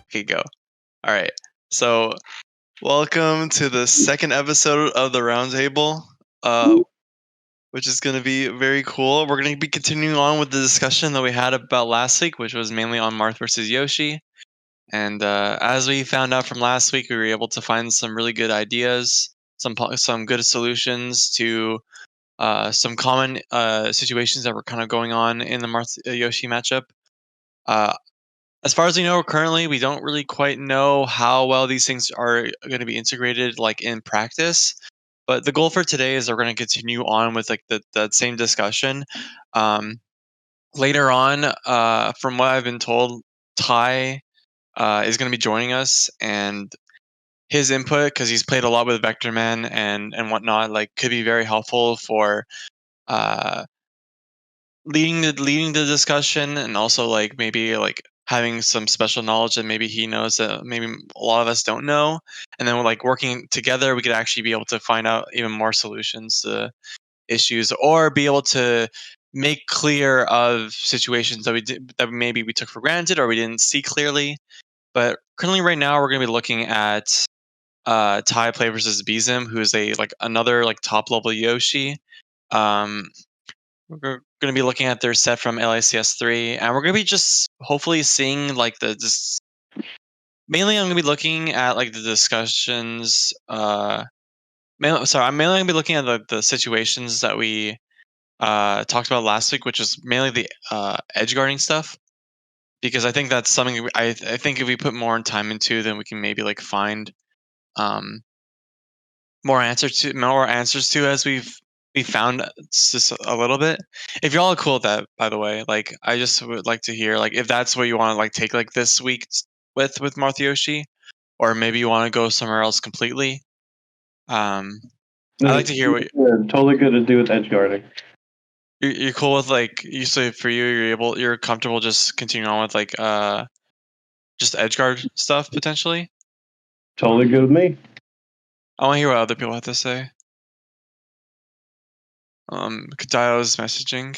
Okay, go. All right. So, welcome to the second episode of the Roundtable, which is going to be very cool. We're going to be continuing on with the discussion that we had about last week, which was mainly on Marth versus Yoshi. And as we found out from last week, we were able to find some really good ideas, some good solutions to some common situations that were kind of going on in the Marth Yoshi matchup. Uh, as far as we know, currently we don't really quite know how well these things are going to be integrated, like in practice. But the goal for today is we're going to continue on with like that same discussion. Um, Later on, from what I've been told, Ty is going to be joining us, and his input, because he's played a lot with Vector Man and whatnot, like could be very helpful for uh, leading the discussion, and also like maybe like having some special knowledge that maybe he knows that maybe a lot of us don't know, and then like working together we could actually be able to find out even more solutions to issues, or be able to make clear of situations that that maybe we took for granted or we didn't see clearly. But currently right now we're going to be looking at Ty play versus Beezum, who is a like another like top level Yoshi. um we're going to be looking at their set from LICS3, and we're going to be just hopefully seeing like the just mainly I'm going to be looking at like the discussions. I'm mainly going to be looking at the situations that we talked about last week, which is mainly the edge guarding stuff, because I think that's something I think if we put more time into, then we can maybe like find um, more answers to, as we found just a little bit. If y'all are cool with that, by the way, like I just would like to hear like if that's what you want to like take like this week with Marth Yoshi, or maybe you want to go somewhere else completely. I'd like to hear what Totally good to do with edge guarding. you're cool with. Like you say, for you, you're comfortable just continuing on with like just edge guard stuff potentially. Totally good with me. I want to hear what other people have to say. Kadayo's messaging.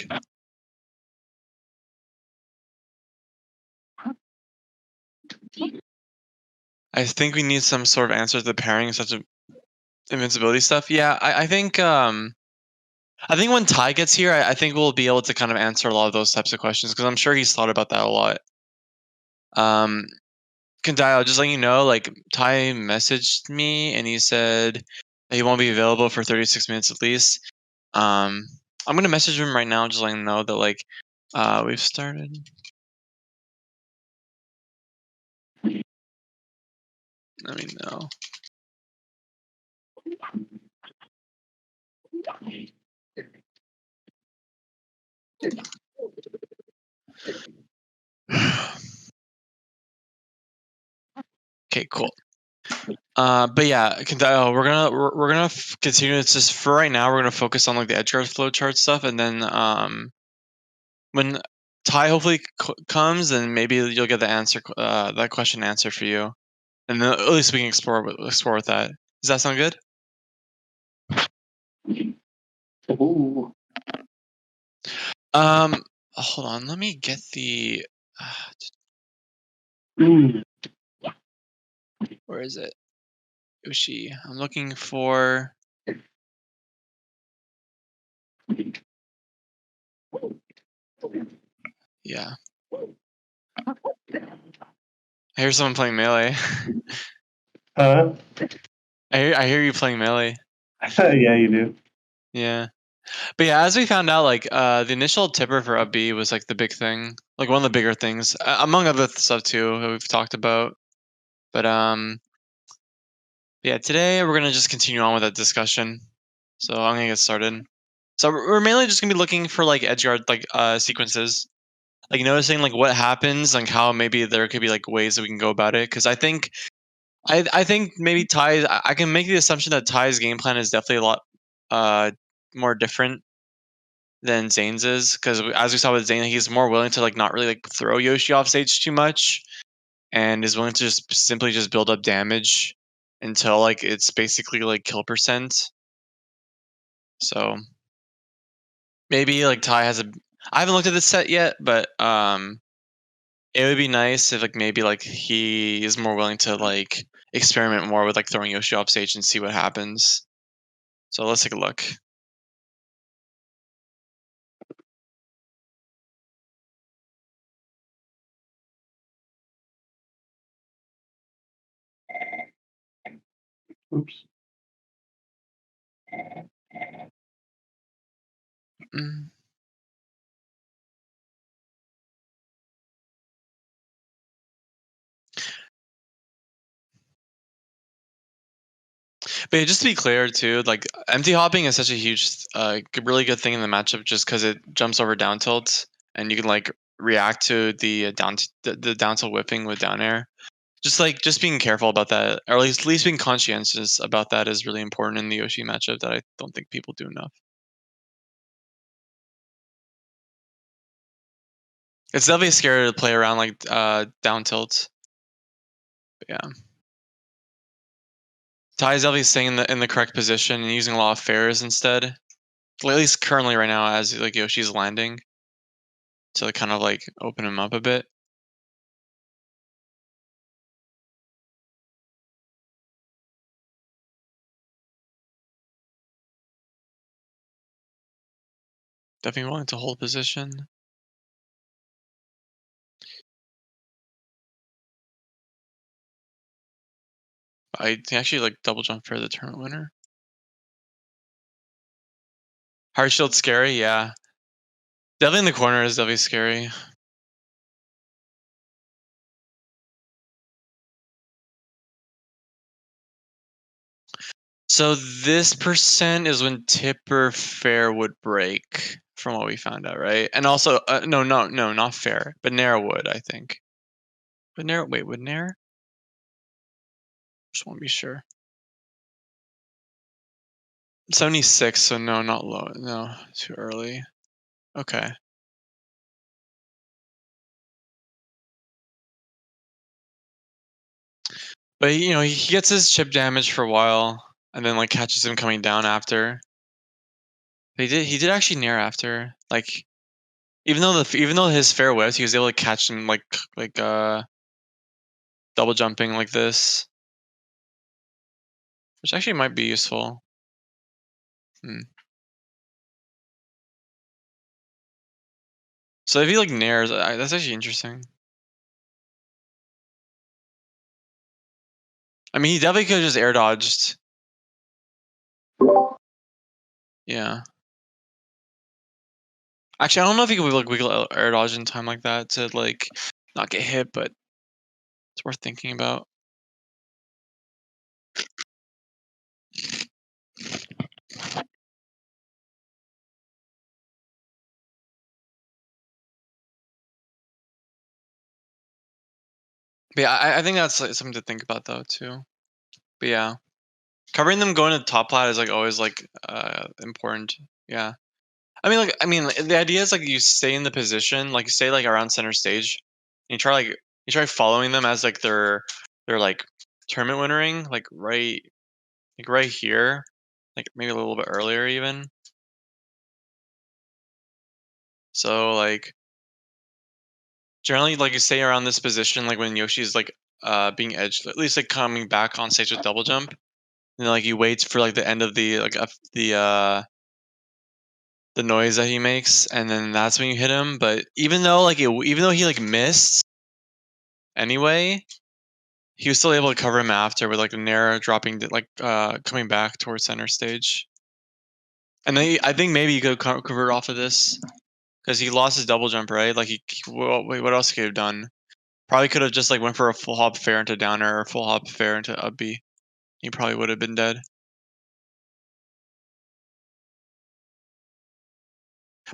I think we need some sort of answer to the pairing, such as invincibility stuff. Yeah, I think when Ty gets here, I think we'll be able to kind of answer a lot of those types of questions, because I'm sure he's thought about that a lot. Kadayo, just letting you know, like Ty messaged me and he said that he won't be available for 36 minutes at least. I'm gonna message him right now, just letting him know that like we've started. Let me know. Okay, cool. But yeah, we're gonna continue. It's just for right now. We're gonna focus on like the edge guard flowchart stuff, and then when Ty hopefully comes, and maybe you'll get the answer that question answered for you, and then at least we can explore with that. Does that sound good? Ooh. Hold on. Let me get the. Where is it? Yoshi. I'm looking for. Yeah. I hear someone playing Melee. Huh? I hear you playing Melee. Yeah, you do. Yeah. But yeah, as we found out, like the initial tipper for up B was like the big thing, like one of the bigger things, among other stuff too that we've talked about. But yeah, today we're gonna just continue on with that discussion. So I'm gonna get started. So we're mainly just gonna be looking for like edge guard like sequences, like noticing like what happens, like how maybe there could be like ways that we can go about it. Because I think maybe Ty's, I can make the assumption that Ty's game plan is definitely a lot more different than Zane's is, because as we saw with Zane, he's more willing to like not really like throw Yoshi off stage too much, and is willing to just simply just build up damage until like it's basically like kill percent. So maybe like Ty has a. I haven't looked at this set yet, but It would be nice if like maybe like he is more willing to like experiment more with like throwing Yoshi off stage and see what happens. So let's take a look. Oops. Mm. But yeah, just to be clear too, like empty hopping is such a huge, really good thing in the matchup just because it jumps over down tilts and you can like react to the the down tilt whipping with down air. Just being careful about that, or at least being conscientious about that is really important in the Yoshi matchup that I don't think people do enough. It's definitely scary to play around like down tilts. But yeah, Ty is definitely staying in the correct position and using a lot of fairs instead. Well, at least currently right now, as like Yoshi's landing to kind of like open him up a bit. Definitely willing to hold position. I actually like double jump for the tournament winner. Hard shield scary, yeah. Definitely in the corner is definitely scary. So this percent is when tipper fair would break, from what we found out, right? And also, no, not fair, but Nair would, I think. But Nair, wait, would Nair? Just want to be sure. 76, so no, not low. No, too early. Okay. But he gets his chip damage for a while, and then like catches him coming down after. But he did actually Nair after. Like even though his fair whips, he was able to catch him like double jumping like this, which actually might be useful. Hmm. So if he like nairs, that's actually interesting. I mean, he definitely could have just air dodged. Yeah. Actually, I don't know if he could like wiggle air dodge in time like that to like not get hit, but it's worth thinking about. But yeah, I think that's like, something to think about though too. But yeah, covering them going to the top plat is like always like important. Yeah. I mean, the idea is like you stay in the position, like you stay like around center stage, and you try following them as like they're like tournament winnering, like right here, like maybe a little bit earlier even. So like generally, like you stay around this position, like when Yoshi's like being edged, at least like coming back on stage with double jump, and then like you wait for like the end of the like the noise that he makes, and then that's when you hit him. But even though he like missed anyway, he was still able to cover him after with like a Nair dropping like coming back towards center stage. And then I think maybe you could convert off of this because he lost his double jump, right? Like wait, what else he could have done? Probably could have just like went for a full hop fair into downer or full hop fair into up B. He probably would have been dead.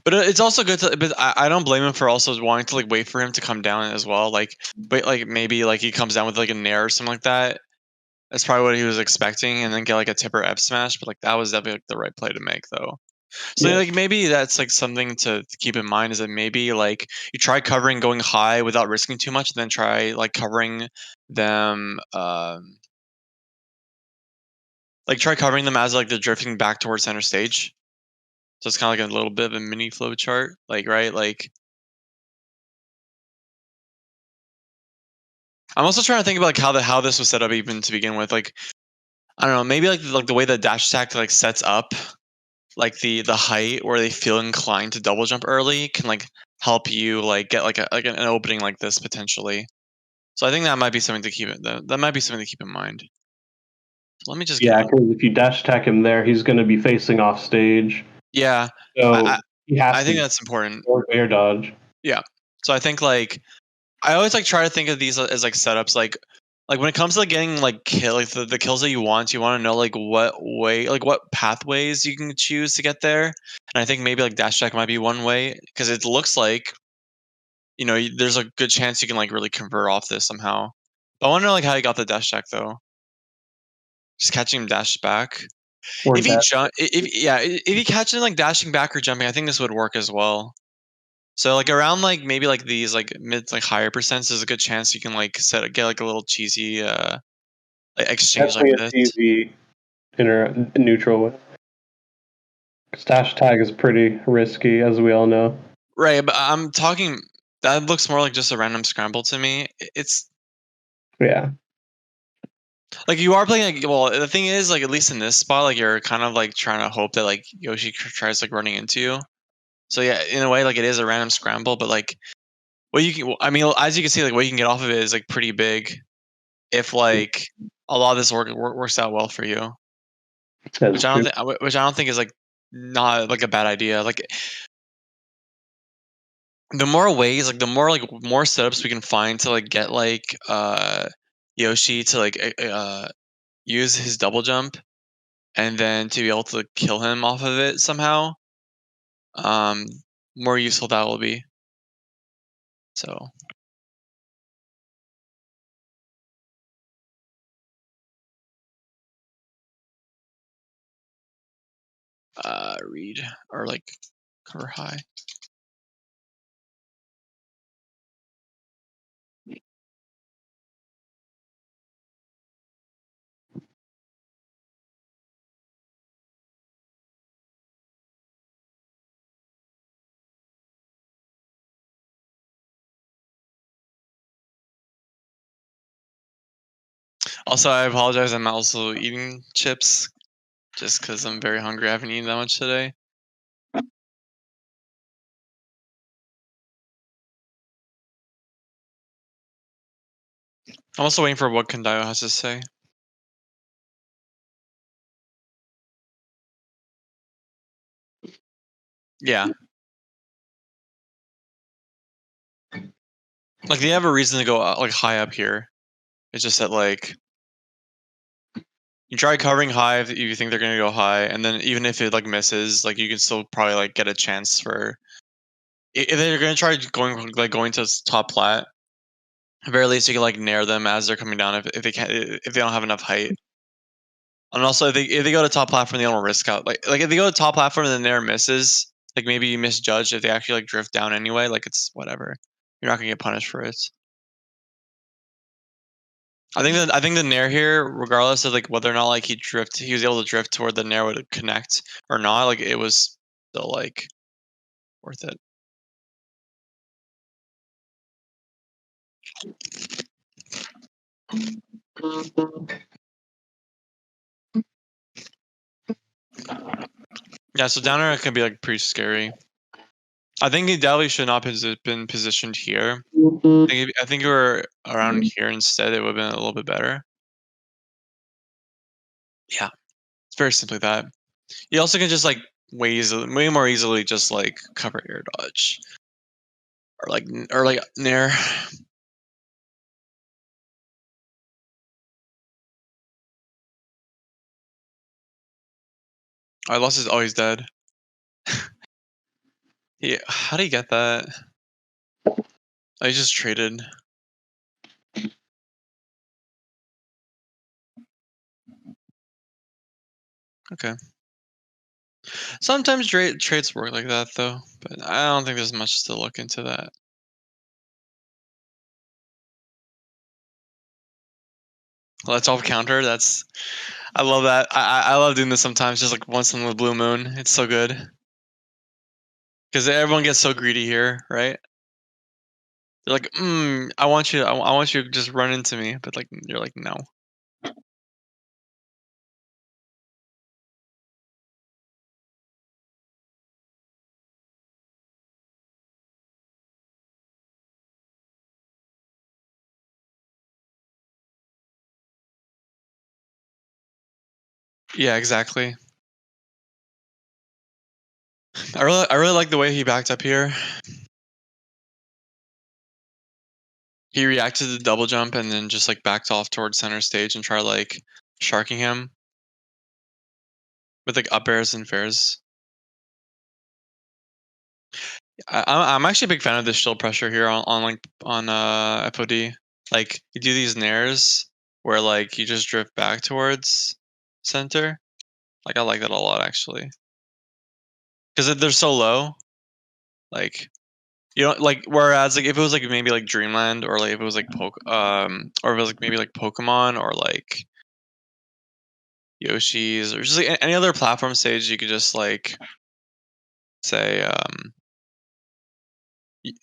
But it's also good to. But I don't blame him for also wanting to like wait for him to come down as well. Like, but like maybe like he comes down with like a nair or something like that. That's probably what he was expecting, and then get like a tipper F smash. But like that was definitely like, the right play to make, though. So Yeah. like maybe that's like something to keep in mind is that maybe like you try covering going high without risking too much, and then try like covering them. Like try covering them as like they're drifting back towards center stage. So it's kind of like a little bit of a mini flow chart, like right, like I'm also trying to think about like how this was set up even to begin with. Like I don't know, maybe like the way the dash attack like sets up like the height where they feel inclined to double jump early can like help you like get like an opening like this potentially. So I think that might be something to that might be something to keep in mind. So let me just get Yeah, on. because if you dash attack him there, he's going to be facing off stage. Yeah, I So he I has think to that's important. or air dodge. Yeah. So I think like I always like try to think of these as like setups like when it comes to like getting like like the kills that you want to know like what way like what pathways you can choose to get there. And I think maybe like dash check might be one way because it looks like there's a good chance you can like really convert off this somehow. But I want to know like how you got the dash check though. Just catching him dash back. Or If he dash. jump, if yeah, if he catch him like dashing back or jumping, I think this would work as well. So like around like maybe like these like mid like higher percents, there's a good chance you can like get like a little cheesy like exchange like Definitely a this. cheesy neutral way. 'Cause dash tag is pretty risky, as we all know. Right, but I'm talking that looks more like just a random scramble to me. It's Yeah. like you are playing like well, the thing is like at least in this spot, like you're kind of like trying to hope that like Yoshi tries like running into you. So yeah, in a way, like it is a random scramble, but like what you can, I mean, as you can see, like what you can get off of it is like pretty big if like a lot of this works out well for you, That's true. which I don't think is like not like a bad idea. Like the more ways, like the more setups we can find to like get like Yoshi to like use his double jump and then to be able to kill him off of it somehow, um, more useful that will be. So read or like cover high. Also, I apologize. I'm also eating chips just because I'm very hungry. I haven't eaten that much today. I'm also waiting for what Kandayo has to say. Yeah, like they have a reason to go like high up here. It's just that like you try covering high if you think they're gonna go high, and then even if it like misses, like you can still probably like get a chance for if they're gonna try going to top plat. At very least, you can like nair them as they're coming down if they can't if they don't have enough height. And also, if they go to top platform, they don't risk out. Like if they go to top platform and the nair misses, like maybe you misjudge if they actually like drift down anyway. Like it's whatever. You're not gonna get punished for it. I think the nair here, regardless of like whether or not like he was able to drift toward the nair would connect or not. Like it was still like worth it. Yeah, so down air can be like pretty scary. I think he definitely should not have been positioned here. I think we were around here instead. It would have been a little bit better. Yeah, it's very simply that. You also can just like way more easily just like cover air dodge or like nair. I lost his always dead. Yeah, how do you get that? I just traded. Okay. Sometimes trades work like that though, but I don't think there's much to look into that. Let's off counter. I love that. I love doing this sometimes, just like once in the blue moon. It's so good because everyone gets so greedy here, right? They're like, I want you to just run into me, but like you're like no. Yeah, exactly. I really like the way he backed up here. He reacted to the double jump and then just like backed off towards center stage and tried like sharking him with like up airs and fairs. I'm actually a big fan of this shield pressure here on FOD. Like you do these nairs where like you just drift back towards center. Like I like that a lot actually because they're so low. Like you know, like whereas like if it was like maybe like Dreamland or like if it was like or if it was like maybe like Pokemon or like Yoshi's or just like any other platform stage, you could just like say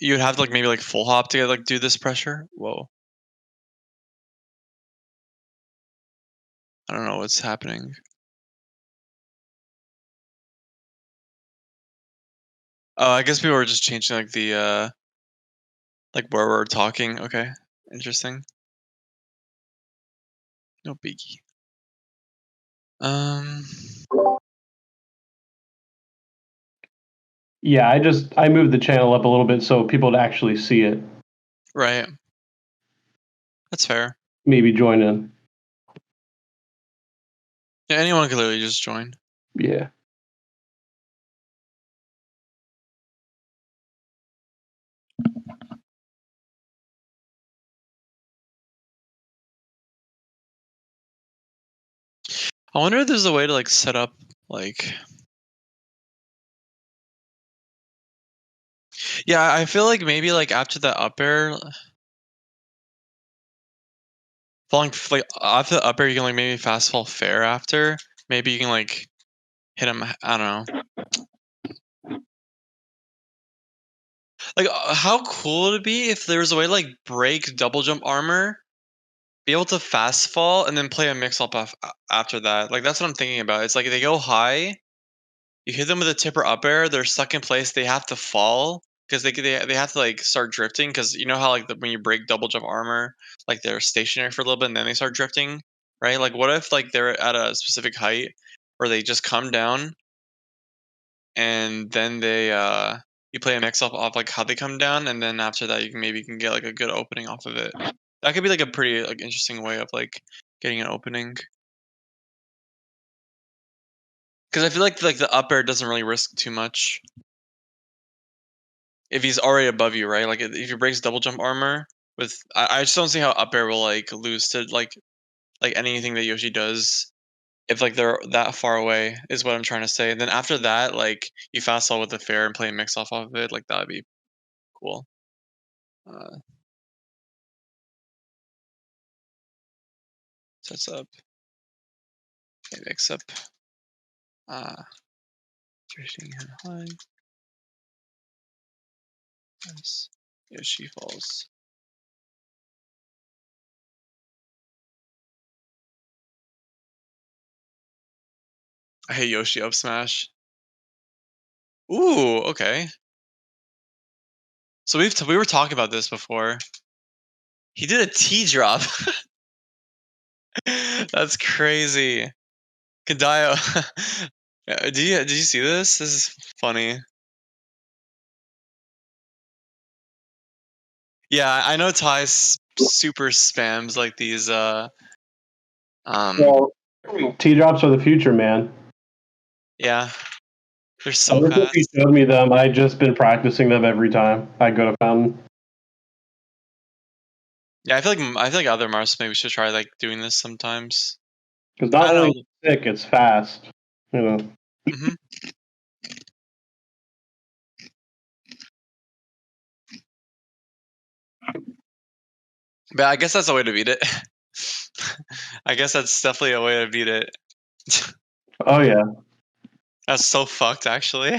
you'd have to like maybe like full hop to like do this pressure. Whoa, I don't know what's happening. Oh, I guess people were just changing like the like where we're talking. Okay, interesting. No biggie. Um, Yeah, I moved the channel up a little bit so people to actually see it. right. That's fair. Maybe join in. Yeah, anyone could literally just join. Yeah. I wonder if there's a way to like set up like. Yeah, I feel like maybe like after the up air, falling like after the up air, you can like maybe fast fall fair after. Maybe you can like hit him. I don't know. Like, how cool would it be if there was a way to like break double jump armor, be able to fast fall, and then play a mix up after that? Like, that's what I'm thinking about. It's like they go high, you hit them with a tipper up air, they're stuck in place, they have to fall because they have to like start drifting because you know how like when you break double jump armor, like they're stationary for a little bit and then they start drifting, right? Like, what if like they're at a specific height where they just come down and then they you play a mix up off like how they come down and then after that you can get like a good opening off of it. That could be like a pretty like interesting way of like getting an opening because I feel like the up air doesn't really risk too much if he's already above you, right? Like if he breaks double jump armor with I just don't see how up air will like lose to like anything that Yoshi does if like they're that far away is what I'm trying to say. And then after that, like you fast fall with the fair and play a mix off of it, like that'd be cool. Uh, Sets up, a mix up, uh, drifting and high, as Yoshi falls. I hate Yoshi up smash. Ooh, okay. So we were talking about this before. He did a T drop. That's crazy. Kadayo. Did you see this? This is funny. Yeah, I know Ty super spams like these um Well, T drops are the future, man. yeah, they're so Ever since he fast. showed me them, I just been practicing them every time I go to Fountain. Yeah, I feel like other Mars maybe should try like doing this sometimes. Because not I only don't is it sick, it's fast. You know. know. But I guess that's a way to beat it. I guess that's definitely a way to beat it. Oh yeah. That's so fucked, actually.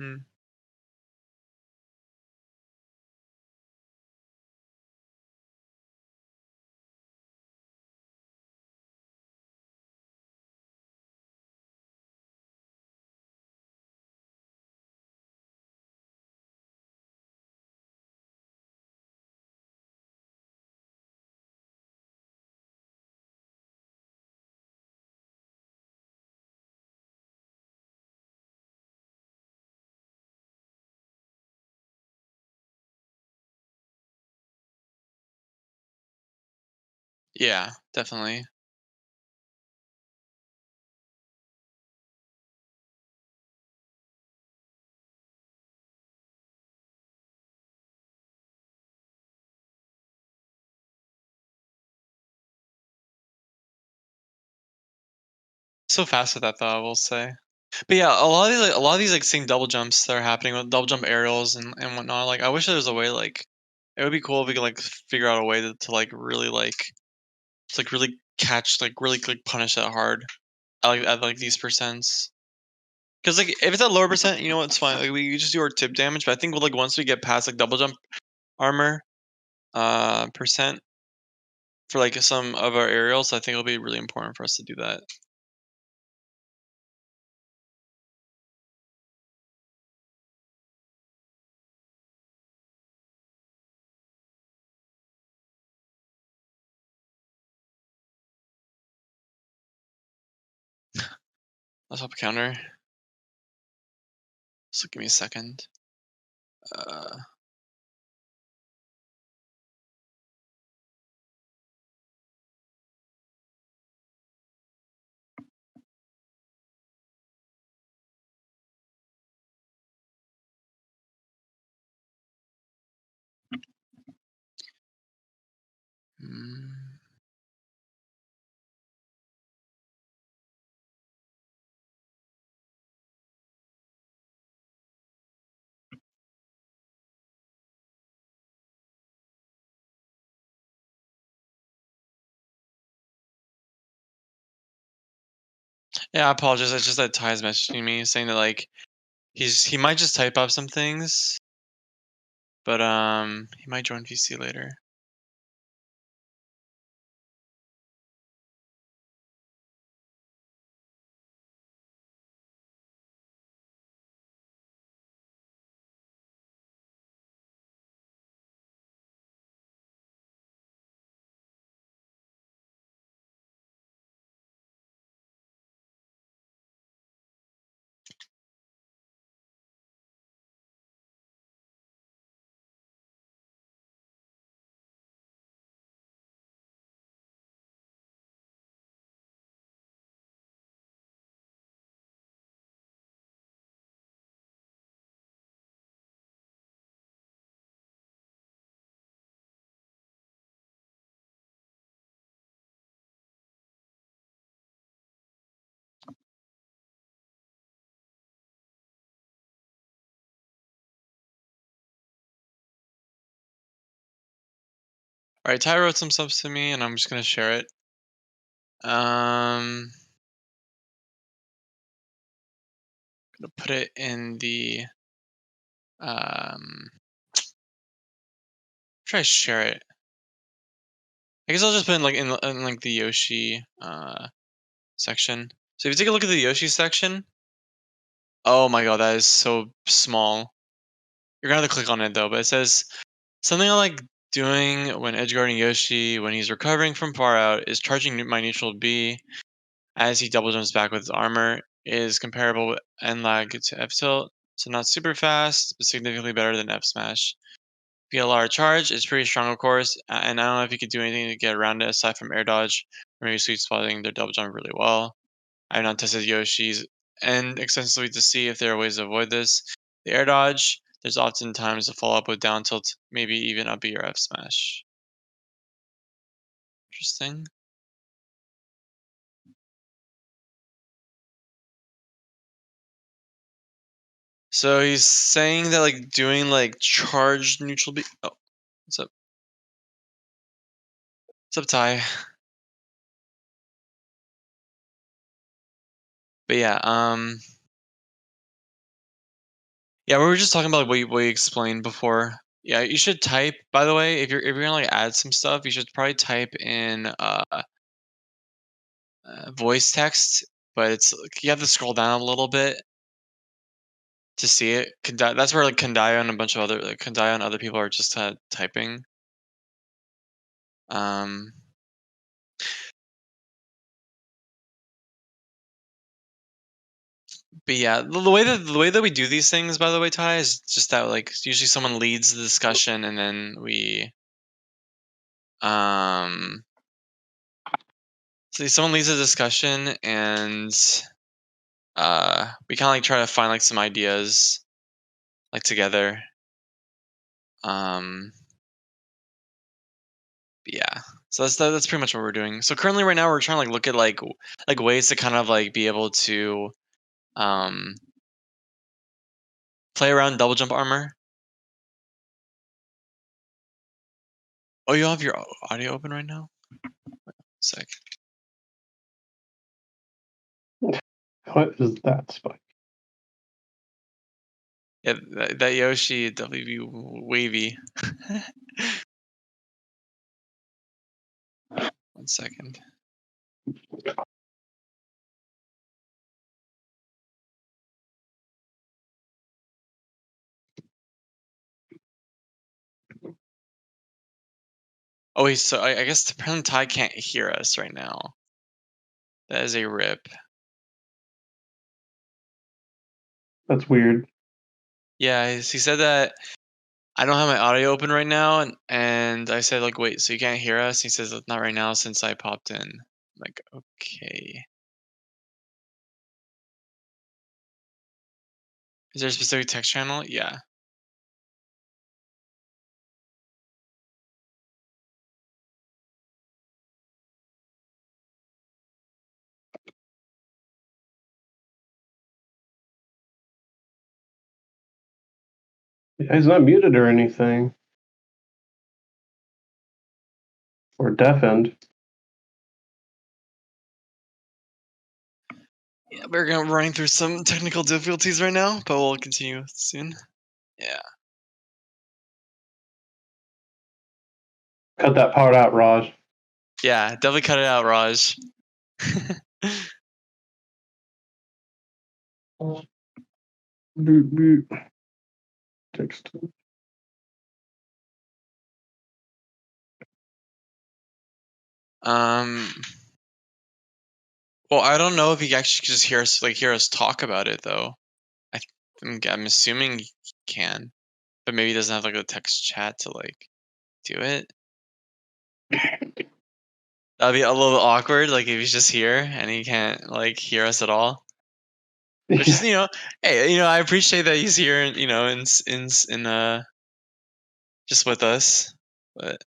Mm. Yeah, definitely. So fast with that though, I will say. But yeah, a lot of these like same double jumps that are happening with double jump aerials and whatnot. Like I wish there was a way like it would be cool if we could like figure out a way to like really like to like really catch like really like punish that hard at like these percents. Because like if it's at lower percent, you know it's fine. Like we just do our tip damage. But I think like once we get past like double jump armor percent for like some of our aerials, I think it'll be really important for us to do that. Let's hop counter. So give me a second. Uh, mm, yeah, I apologize. It's just that Ty's messaging me saying that like he might just type up some things, but he might join VC later. All right, Ty wrote some stuff to me, and I'm just gonna share it. Gonna put it in the try to share it. I guess I'll just put in like in like the Yoshi section. So if you take a look at the Yoshi section, oh my god, that is so small. You're gonna have to click on it though, but it says something I like doing when edgeguarding Yoshi when he's recovering from far out is charging my neutral B as he double jumps back with his armor is comparable with N lag to F tilt, so not super fast, but significantly better than F smash. PLR charge is pretty strong, of course, and I don't know if you could do anything to get around it aside from air dodge or maybe sweet spotting their double jump really well. I have not tested Yoshi's and extensively to see if there are ways to avoid this. The air dodge, there's often times to follow up with down tilt, maybe even up B or F smash. Interesting. So he's saying that like doing like charged neutral B. Oh, what's up? What's up, Ty? But yeah, Yeah, we were just talking about like, what you explained before. Yeah, you should type. By the way, if you're gonna like add some stuff, you should probably type in voice text. But it's you have to scroll down a little bit to see it. That's where like Kandaya and a bunch of other like, Kandaya and other people are just typing. Um, but yeah, the way that we do these things, by the way, Ty, is just that like usually someone leads the discussion and then we um so someone leads the discussion and we kind of like try to find like some ideas like together. Um, but yeah, so that's pretty much what we're doing. So currently, right now, we're trying to like look at like ways to kind of like be able to um play around double jump armor. Oh, you have your audio open right now? Sec. What is that spike? Yeah, that Yoshi WV wavy. 1 second. Oh wait, so I guess apparently Ty can't hear us right now. That is a rip. That's weird. Yeah, he said that I don't have my audio open right now, and I said like, wait, so you can't hear us? He says not right now since I popped in. I'm like, okay. Is there a specific text channel? Yeah. He's not muted or anything. Or deafened. Yeah, we're gonna running through some technical difficulties right now, but we'll continue soon. Yeah. Cut that part out, Raj. Yeah, definitely cut it out, Raj. Boot, boot. Text. um well, I don't know if he actually could just hear us talk about it though. I'm assuming he can, but maybe he doesn't have like a text chat to like do it. That'd be a little bit awkward, like if he's just here and he can't like hear us at all. Which is, hey, I appreciate that he's here, in just with us. But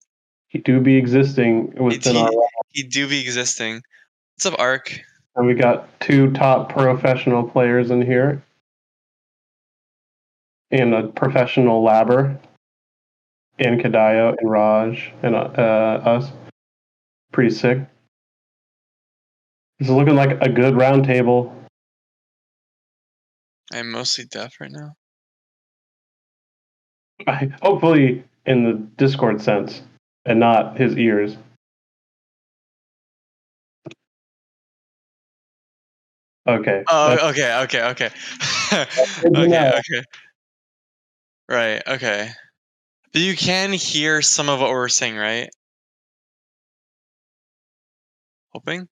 He do be existing he within our. he, he do be existing. What's up, Ark? And we got two top professional players in here. And a professional labber. And Kadayo and Raj and us. Pretty sick. This is looking like a good round table. I'm mostly deaf right now. Hopefully in the Discord sense and not his ears. Okay. Oh, okay. Okay, okay. Right, okay. But you can hear some of what we're saying, right? Hoping?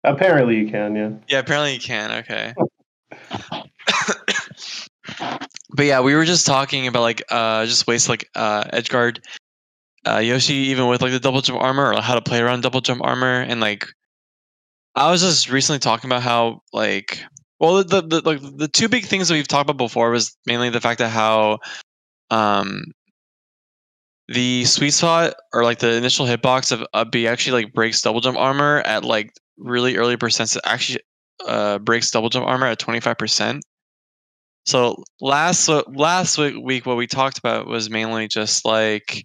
Apparently you can, yeah. Yeah, apparently you can, okay. But yeah, we were just talking about like just ways like edgeguard Yoshi, even with like the double jump armor, or how to play around double jump armor. And like I was just recently talking about how like, well, the two big things that we've talked about before was mainly the fact that how um the sweet spot, or like the initial hitbox of B actually like breaks double jump armor at like really early percents. It actually breaks double jump armor at 25%. So last week what we talked about was mainly just like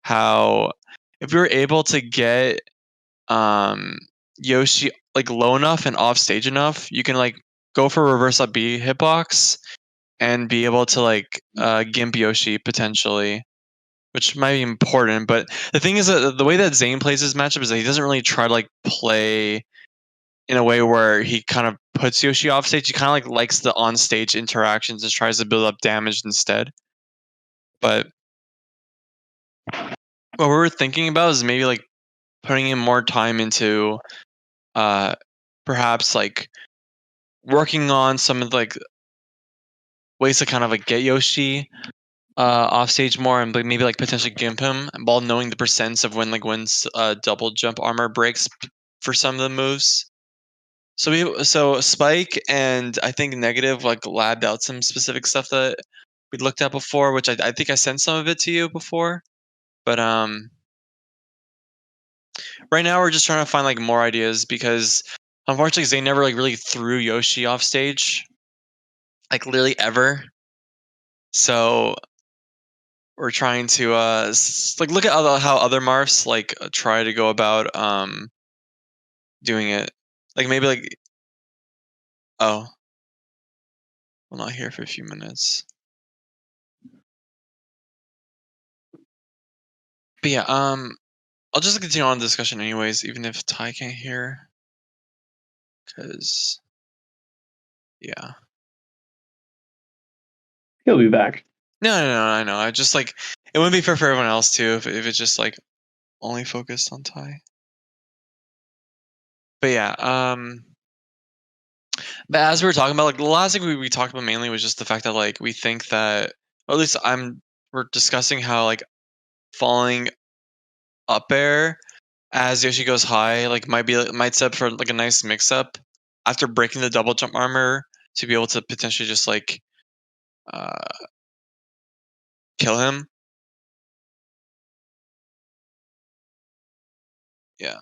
how if we were able to get Yoshi like low enough and off stage enough, you can like go for reverse up B hitbox and be able to like gimp Yoshi potentially, which might be important. But the thing is that the way that Zane plays his matchup is that he doesn't really try to like play in a way where he kind of puts Yoshi off stage. He kind of like likes the on stage interactions and tries to build up damage instead. But what we were thinking about is maybe like putting in more time into perhaps like working on some of like ways to kind of like get Yoshi off stage more and maybe like potentially gimp him while knowing the percents of when double jump armor breaks for some of the moves. So Spike and I think Negative like labbed out some specific stuff that we looked at before, which I think I sent some of it to you before. But right now we're just trying to find like more ideas because unfortunately Zay never like really threw Yoshi off stage, like literally ever. So we're trying to like look at how other Marths like try to go about doing it. Like maybe like oh, we're not here for a few minutes. But yeah, I'll just continue on the discussion anyways, even if Ty can't hear, because yeah. He'll be back. No, I know. I just like it wouldn't be fair for everyone else too if it's just like only focused on Ty. But yeah, but as we were talking about, like the last thing we talked about mainly was just the fact that like we think that, or at least we're discussing how like falling up air as Yoshi goes high like might set up for like a nice mix up after breaking the double jump armor to be able to potentially just like uh, kill him. Yeah,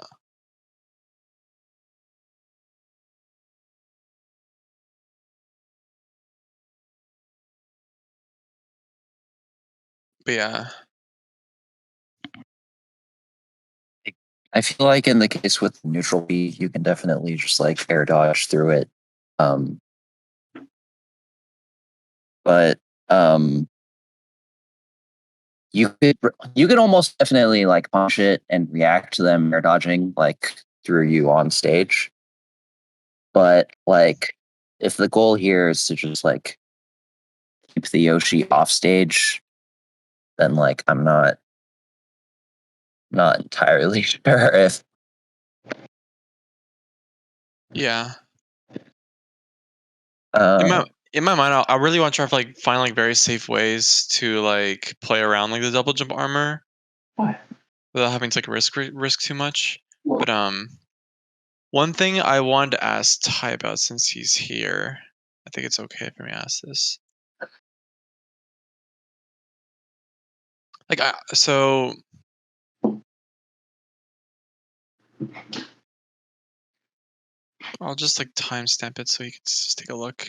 but yeah, I feel like in the case with neutral B, you can definitely just like air dodge through it. Um, but you could almost definitely like punch it and react to them air dodging like through you on stage. But like if the goal here is to just like keep the Yoshi off stage, then like I'm not entirely sure if yeah. In uh my in my mind, I really want to try to like find like very safe ways to like play around like the double jump armor What? without having to like risk too much. But one thing I wanted to ask Ty about since he's here, I think it's okay for me to ask this. Like, so I'll just like timestamp it so you can just take a look.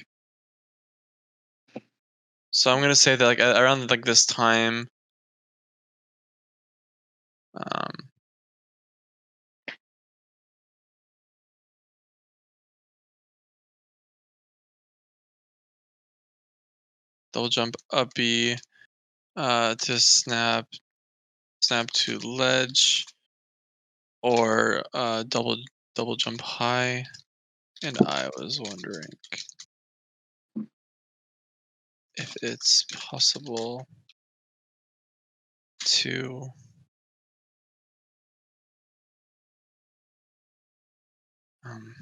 So I'm gonna say that like around like this time, um, double jump up B, to snap to ledge, or double jump high. And I was wondering if it's possible to um,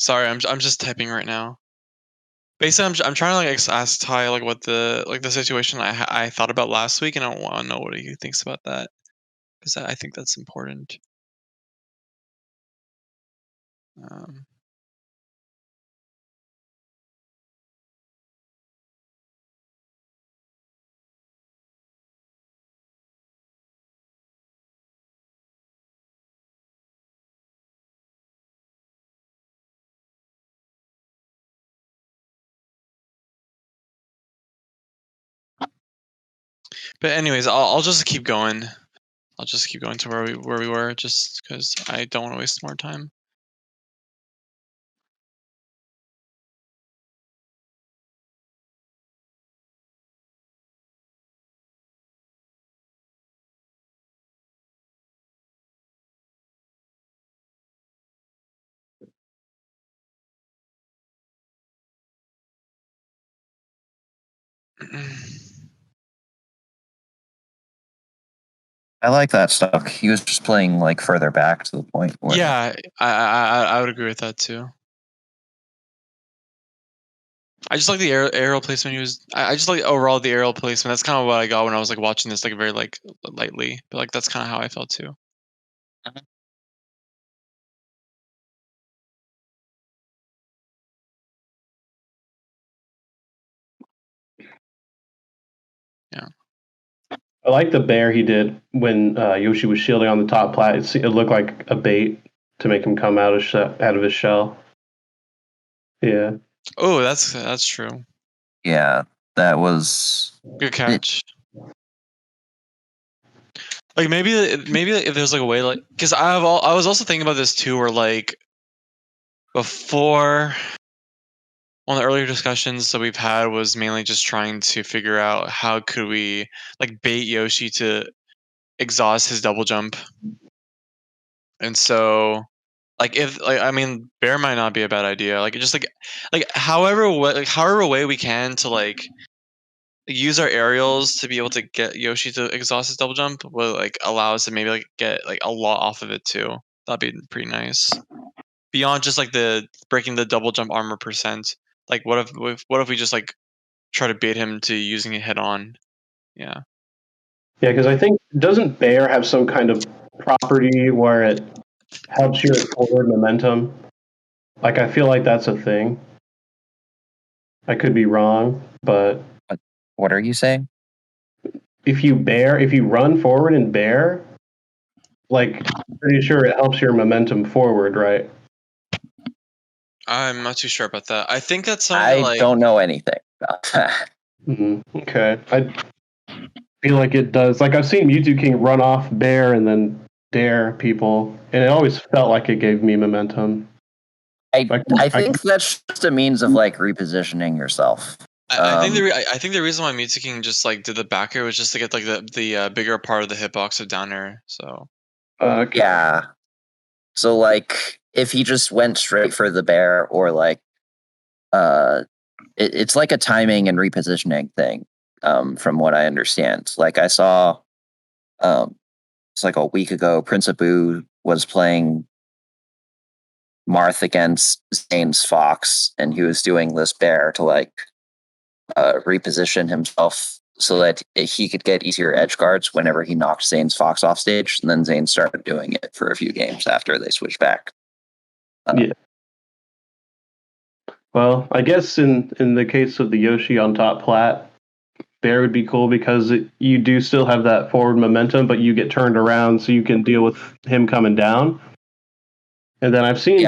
sorry, I'm just typing right now. Basically, I'm trying to like ask Ty like what the situation I thought about last week, and I want to know what he thinks about that because I think that's important. Um, But anyways, I'll just keep going. I'll just keep going to where we were, just because I don't want to waste more time. I like that stuff. He was just playing like further back to the point where Yeah, I would agree with that too. I just like the aerial placement. I just like overall the aerial placement. That's kind of what I got when I was like watching this, like very like lightly. But like that's kind of how I felt too. Yeah. I like the bear he did when Yoshi was shielding on the top plat. It looked like a bait to make him come out of his shell. Yeah. Oh, that's true. yeah, that was Good catch. Like maybe if there's like a way like because I was also thinking about this too, where like before one of the earlier discussions that we've had was mainly just trying to figure out how could we like bait Yoshi to exhaust his double jump. And so like if like I mean bear might not be a bad idea. Like just like however way we can to like use our aerials to be able to get Yoshi to exhaust his double jump will like allow us to maybe like get like a lot off of it too. That'd be pretty nice. Beyond just like the breaking the double jump armor percent. Like what if we just like try to bait him to using it head on? Yeah. Yeah, because I think doesn't bear have some kind of property where it helps your forward momentum? Like I feel like that's a thing. I could be wrong, but what are you saying? if you run forward and bear, like pretty sure it helps your momentum forward, right? I'm not too sure about that. I think that's something that I like don't know anything about that. Okay. I feel like it does. Like I've seen Mewtwo King run off bear and then dare people, and it always felt like it gave me momentum. I think that's just a means of like repositioning yourself. I think I think the reason why Mewtwo King just like did the back air was just to get like the bigger part of the hitbox of down air. So Okay. Yeah. So like if he just went straight for the bear or like it's like a timing and repositioning thing, from what I understand. Like I saw it's like a week ago, Prince Abu was playing Marth against Zane's Fox, and he was doing this bear to like reposition himself so that he could get easier edge guards whenever he knocked Zane's Fox off stage. And then Zane started doing it for a few games after they switched back. Yeah. Well, I guess in the case of the Yoshi on top plat, bear would be cool because you do still have that forward momentum, but you get turned around so you can deal with him coming down. And then I've seen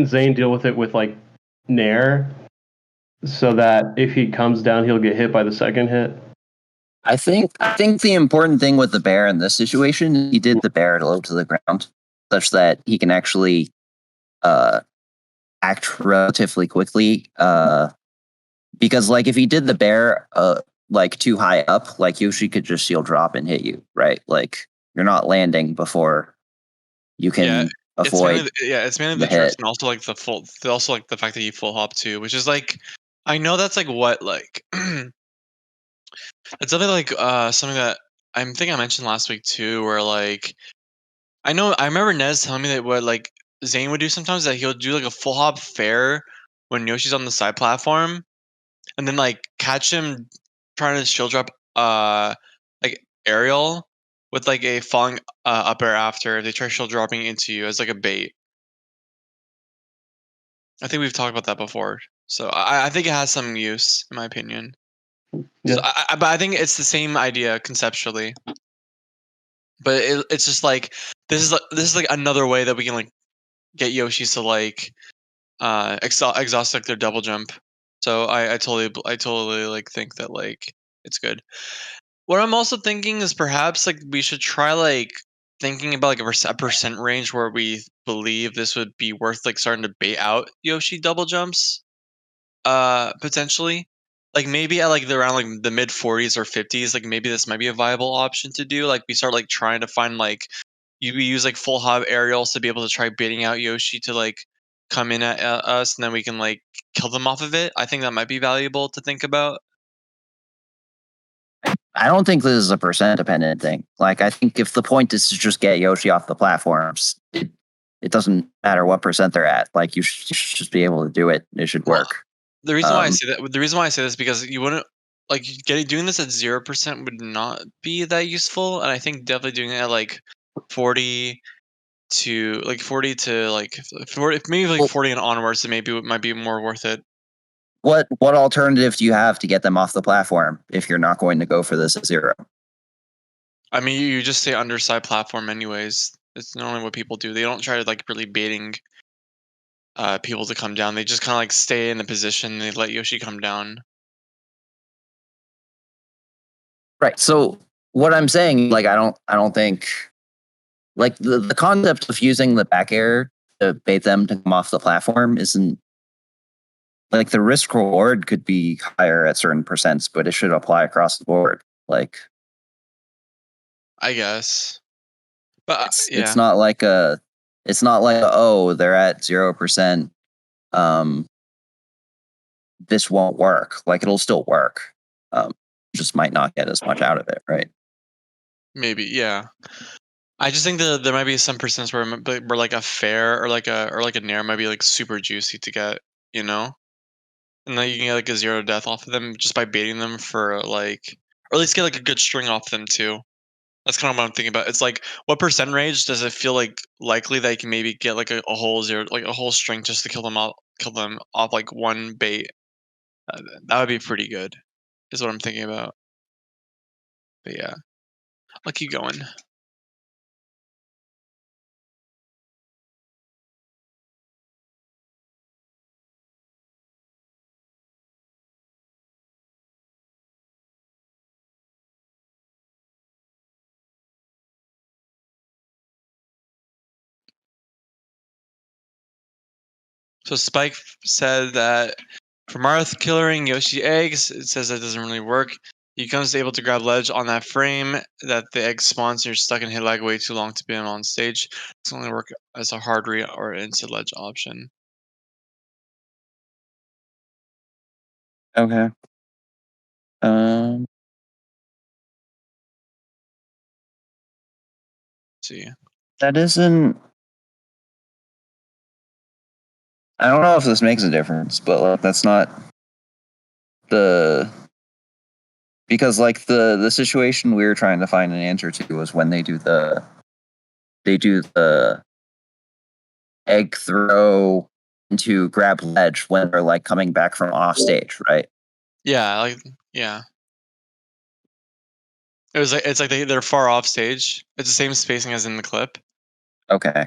Zane deal with it with like Nair, so that if he comes down, he'll get hit by the second hit. I think the important thing with the bear in this situation, he did the bear low to the ground, such that he can actually act relatively quickly. Because like if he did the bear like too high up, like Yoshi could just shield drop and hit you, right? Like you're not landing before you can avoid. It's mainly the the drift hit. and also like also like the fact that you full hop too, which is like I know that's like what like it's something like something that I think I mentioned last week too, where like I remember Nez telling me that what like Zane would do sometimes that he'll do like a full hop fair when Yoshi's on the side platform, and then like catch him trying to shield drop like aerial with like a falling up air after they try shield dropping into you as like a bait. I think we've talked about that before, so I think it has some use in my opinion. Yeah. So but I think it's the same idea conceptually, but it's just like this is like another way that we can like get Yoshis to like exhaust like their double jump. So I totally like think that like it's good. What I'm also thinking is perhaps like we should try like thinking about like a percent range where we believe this would be worth like starting to bait out Yoshi double jumps. Potentially. Like maybe at like the around like the mid 40s or 50s, like maybe this might be a viable option to do. Like we start like trying to find like we use like full hop aerials to be able to try baiting out Yoshi to like come in at us, and then we can like kill them off of it. I think that might be valuable to think about. I don't think this is a percent dependent thing. Like, I think if the point is to just get Yoshi off the platforms, it doesn't matter what percent they're at. Like, you should just be able to do it. It should Well, work. the reason why I say that, the reason why I say this is because you wouldn't like doing this at 0% would not be that useful, and I think definitely doing it at like 40 40 to like 40, maybe like Well, 40 and onwards, it maybe it might be more worth it. what alternative do you have to get them off the platform if you're not going to go for this at 0? I mean, you just say underside platform anyways. It's normally what people do. They don't try to like really baiting people to come down. They just kind of like stay in the position. They let Yoshi come down. Right. So what I'm saying, like, I don't think like the concept of using the back air to bait them to come off the platform isn't like the risk reward could be higher at certain percents, but it should apply across the board. Like I guess, but it's yeah, not like oh, they're at 0%. Um, this won't work. Like it'll still work. Just might not get as much out of it, right? maybe yeah. I just think that there might be some percents where where like a fair or like a nair might be like super juicy to get, you know, and then you can get like a zero death off of them just by baiting them for like, or at least get like a good string off them too. That's kind of what I'm thinking about. It's like, what percent range does it feel like likely that you can maybe get like a whole zero, like a whole string just to kill them off like one bait? That would be pretty good, is what I'm thinking about. But yeah, I'll keep going. So Spike said that for Marth killing Yoshi eggs, it says that doesn't really work. He becomes able to grab ledge on that frame that the egg spawns. You're stuck in hit lag way too long to be on stage. It's only work as a hard re or instant ledge option. Okay. Um, Let's see. that isn't. I don't know if this makes a difference, but like that's not the because like the situation we were trying to find an answer to was when they do the egg throw to grab ledge when they're like coming back from off stage, right? Yeah, like yeah. It's like they're far off stage. It's the same spacing as in the clip. Okay.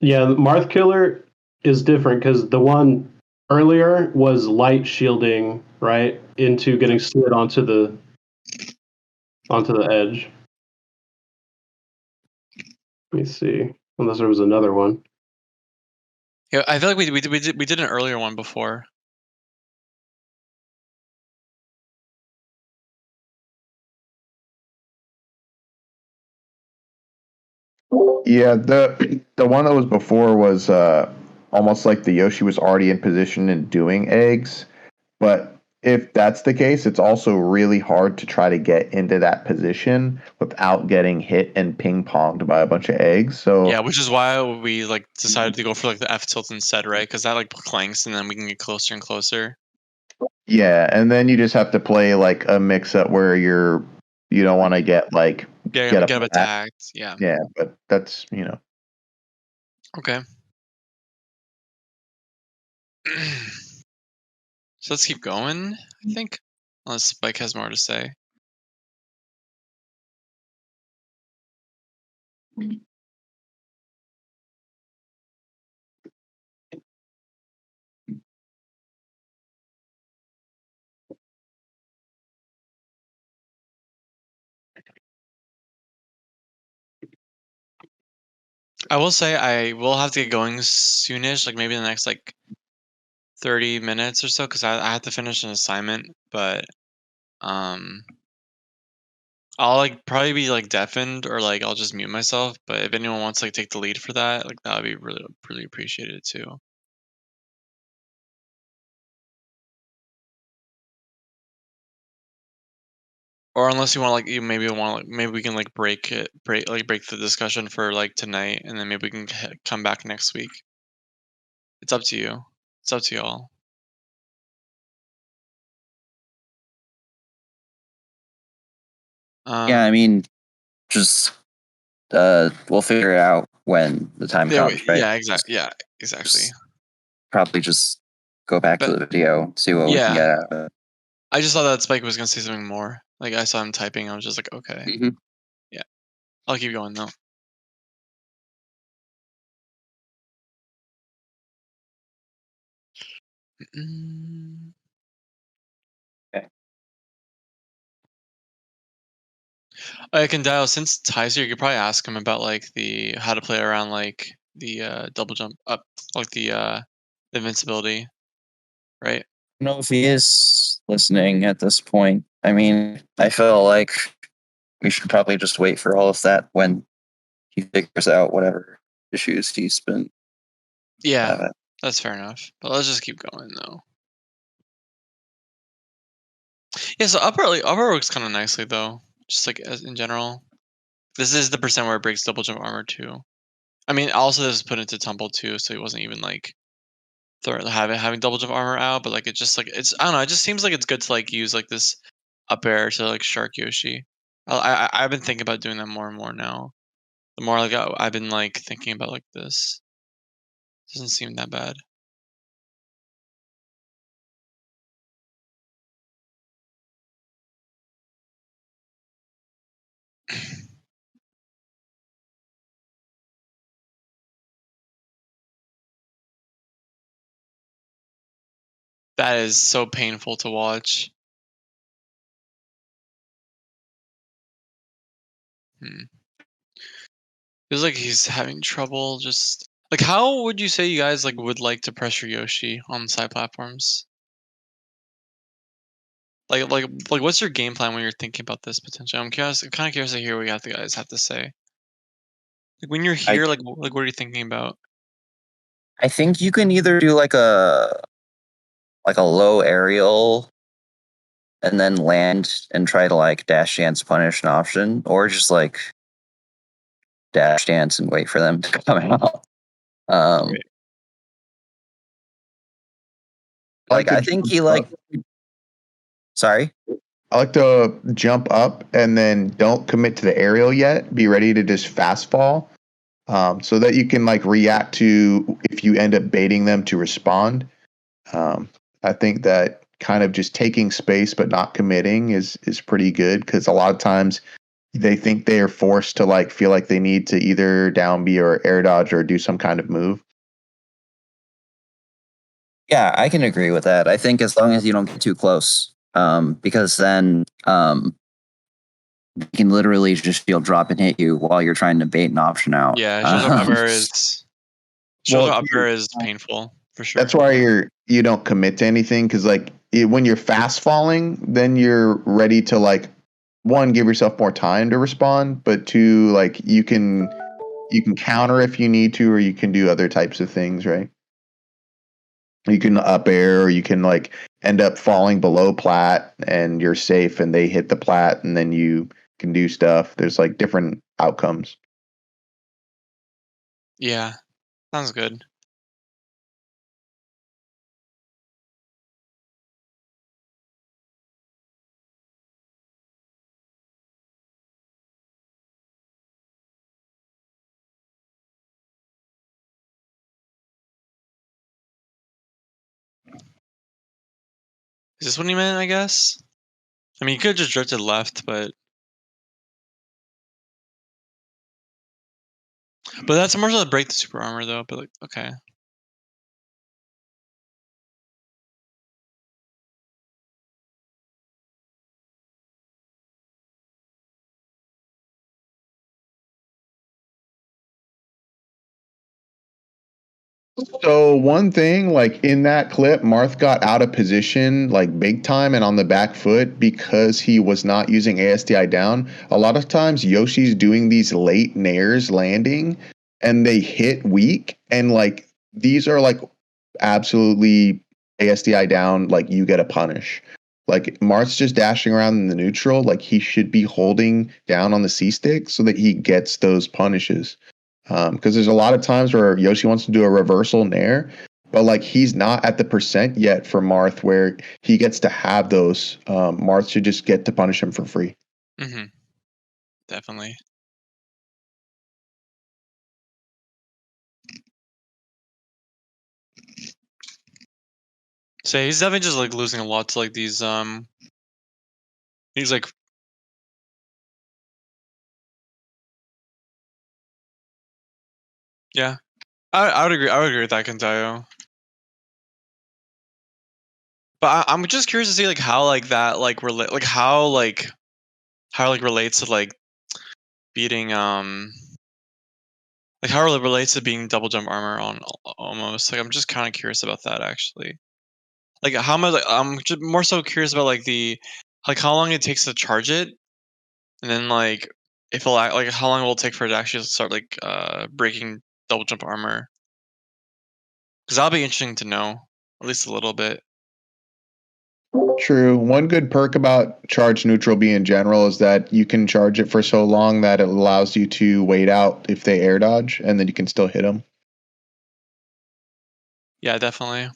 Yeah, the Marth Killer is different because the one earlier was light shielding right into getting slid onto the edge. Let me see. Unless there was another one. Yeah, I feel like we did an earlier one before. Yeah, the one that was before was almost like the Yoshi was already in position and doing eggs. But if that's the case, it's also really hard to try to get into that position without getting hit and ping ponged by a bunch of eggs. Yeah, So which is why we like decided to go for like the F tilt instead, right? Because that like clanks, and then we can get closer and closer. yeah, and then you just have to play like a mix up where you don't want to get like get Get up up back. attacked. Yeah. Yeah, but that's Okay. So let's keep going. I think, unless Spike has more to say. I will say I will have to get going soonish, like maybe in the next like 30 minutes or so, because I have to finish an assignment. But um, I'll like probably be like deafened or like I'll just mute myself. But if anyone wants to like take the lead for that, like that would be really appreciated too. Or unless you want like you maybe want like maybe we can like break the discussion for like tonight, and then maybe we can come back next week. It's up to you. It's up to y'all. Yeah, I mean, just we'll figure it out when the time comes, right? Yeah, exactly. Yeah, exactly. Just probably just go back to But the video, see what we can yeah, get out of it. I just thought that Spike was gonna say something more. Like I saw him typing, I was just like, okay, Mhm. yeah, I'll keep going though. Mm. Okay. I can dial since Ty's here. You could probably ask him about like the how to play around like the double jump up, like the invincibility, right? I don't know if he is listening at this point. I mean, I feel like we should probably just wait for all of that when he figures out whatever issues he's been Yeah, having. that's fair enough. But let's just keep going though. Yeah, so upper works kind of nicely though, just like as in general. This is the percent where it breaks double jump armor too. I mean, also this is put into tumble too, so it wasn't even like having double jump armor out, but like it just like it's I don't know. It just seems like it's good to like use like this up air to like shark Yoshi. I've been thinking about doing that more and more now. The more like I've been like thinking about like this, doesn't seem that bad. That is so painful to watch. Hmm. Feels like he's having trouble just like how would you say you guys like would like to pressure Yoshi on side platforms? Like what's your game plan when you're thinking about this potentially? I'm kind of curious to hear what you have to guys have to say. Like when you're I here, like what are you thinking about? I think you can either do like a low aerial and then land and try to like dash dance punish an option, or just like dash dance and wait for them to come out. Um, Right. like I think he like. Sorry. I like to jump up and then don't commit to the aerial yet. Be ready to just fast fall, so that you can like react to if you end up baiting them to respond. Um, I think that kind of just taking space but not committing is pretty good because a lot of times they think they are forced to like feel like they need to either down B or air dodge or do some kind of move. Yeah, I can agree with that. I think as long as you don't get too close, because then you can literally just feel drop and hit you while you're trying to bait an option out. Yeah, shows up upper is Well, painful for sure. that's why you don't commit to anything because like when you're fast falling, then you're ready to like one give yourself more time to respond, but two like you can counter if you need to, or you can do other types of things, right? You can up air, or you can like end up falling below plat and you're safe, and they hit the plat, and then you can do stuff. There's like different outcomes. Yeah, sounds good. Is this what he meant? I guess. I mean, you could have just drifted left, but that's more so to break the super armor though. But like, okay. So one thing, like in that clip, Marth got out of position like big time and on the back foot because he was not using ASDI down. A lot of times Yoshi's doing these late nairs landing and they hit weak, and like these are like absolutely ASDI down, like you get a punish. Like Marth's just dashing around in the neutral, like he should be holding down on the C stick so that he gets those punishes. Because there's a lot of times where Yoshi wants to do a reversal nair, but like he's not at the percent yet for Marth where he gets to have those. Marth should just get to punish him for free. Mm-hmm. Definitely. So he's definitely just like losing a lot to like these he's like yeah. I would agree with that, Kentayo. But I'm just curious to see like how like that like relate like how it relates to like beating like how it relates to being double jump armor on almost. Like I'm just kind of curious about that actually. Like how much I'm just more so curious about like the like how long it takes to charge it, and then like if it'll like how long it will take for it to actually start like breaking double jump armor. Because that'll be interesting to know at least a little bit. True. One good perk about charge neutral B in general is that you can charge it for so long that it allows you to wait out if they air dodge, and then you can still hit them. Yeah, definitely.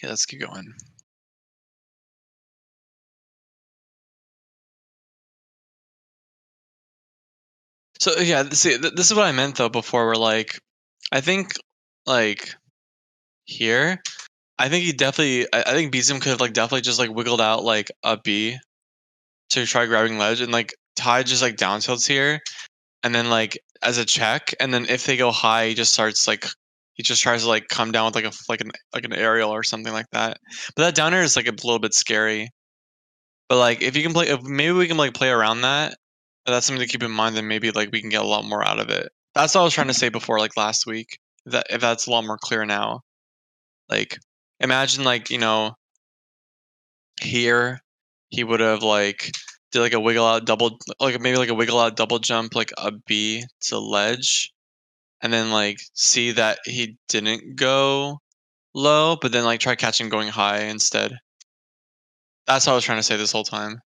Yeah, let's keep going. So yeah, see, this is what I meant though before. We're like, I think like here, I think he definitely, I think Beezum could have like definitely just like wiggled out like a B to try grabbing ledge, and like Ty just like down tilts here, and then like as a check, and then if they go high, he just starts like he just tries to like come down with like an aerial or something like that. But that down air is like a little bit scary. But like if you can play, if maybe we can like play around that. That's something to keep in mind. Then maybe like we can get a lot more out of it. That's what I was trying to say before, like last week. If that's a lot more clear now. Like imagine like here he would have like did like a wiggle out double, like maybe like a wiggle out double jump, like a B to ledge, and then like see that he didn't go low, but then like try catching going high instead. That's what I was trying to say this whole time.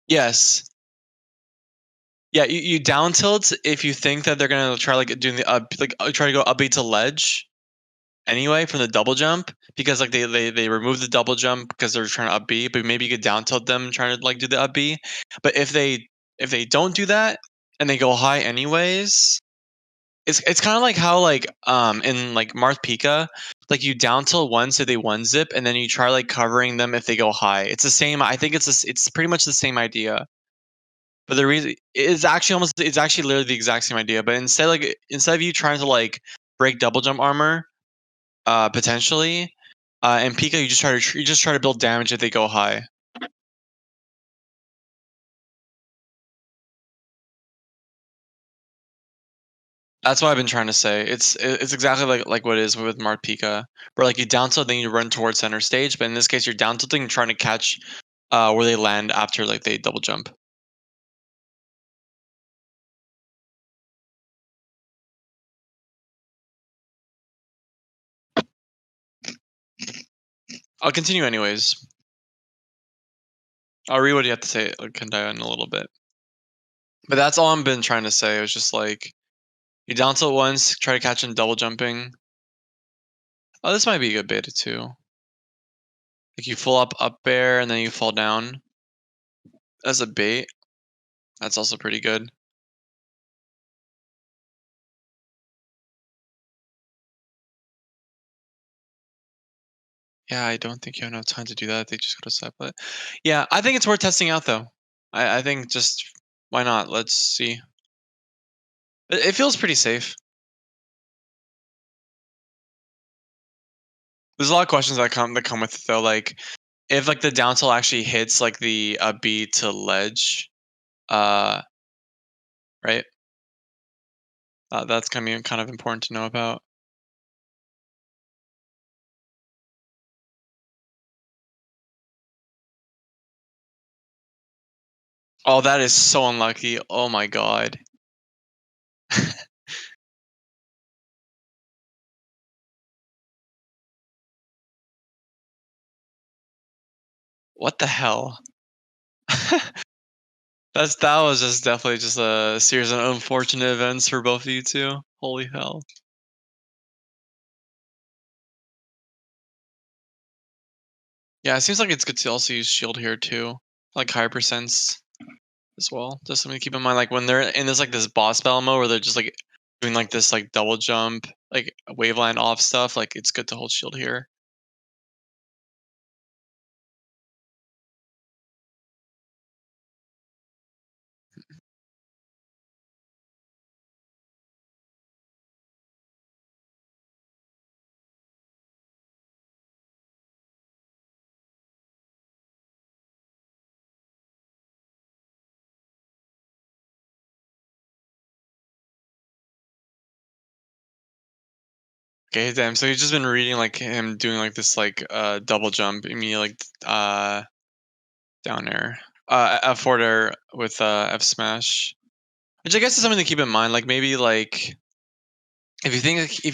Yes. Yeah, you down tilt if you think that they're gonna try like doing the try to go up B to ledge anyway from the double jump, because like they remove the double jump because they're trying to up B, but maybe you could down tilt them trying to like do the up B. But if they don't do that and they go high anyways, it's kind of like how like in like Marth Pika, like you down tilt once so they one zip, and then you try like covering them if they go high. It's the same. I think it's pretty much the same idea. But the reason is actually almost it's actually literally the exact same idea. But instead of you trying to like break double jump armor, potentially, and Pika, you just try to build damage if they go high. That's what I've been trying to say. It's exactly like what it is with Marth Pika, where like you down tilt, then you run towards center stage. But in this case, you're down tilting and trying to catch where they land after like they double jump. I'll continue anyways. I'll read what you have to say, like Kandaya, in a little bit. But that's all I've been trying to say. It was just like you down tilt once, try to catch him double jumping. Oh, this might be a good beta too. Like you full up bear and then you fall down as a bait. That's also pretty good. Yeah, I don't think you have enough time to do that. They just go to set, but yeah, I think it's worth testing out though. I think just why not? Let's see. It feels pretty safe. There's a lot of questions that come with it though. Like if like the down tilt actually hits like the B to ledge, right? That's gonna be kind of important to know about. Oh, that is so unlucky. Oh my god. What the hell? That was just definitely just a series of unfortunate events for both of you two. Holy hell. Yeah, it seems like it's good to also use shield here too. Like higher percents as well. Just something to keep in mind, like when they're in this boss battle mode where they're just like doing like this like double jump, like waveland off stuff, like it's good to hold shield here. Okay, damn. So he's just been reading like him doing like this like double jump immediately like down air. F forward air with F smash. Which I guess is something to keep in mind. Like maybe like if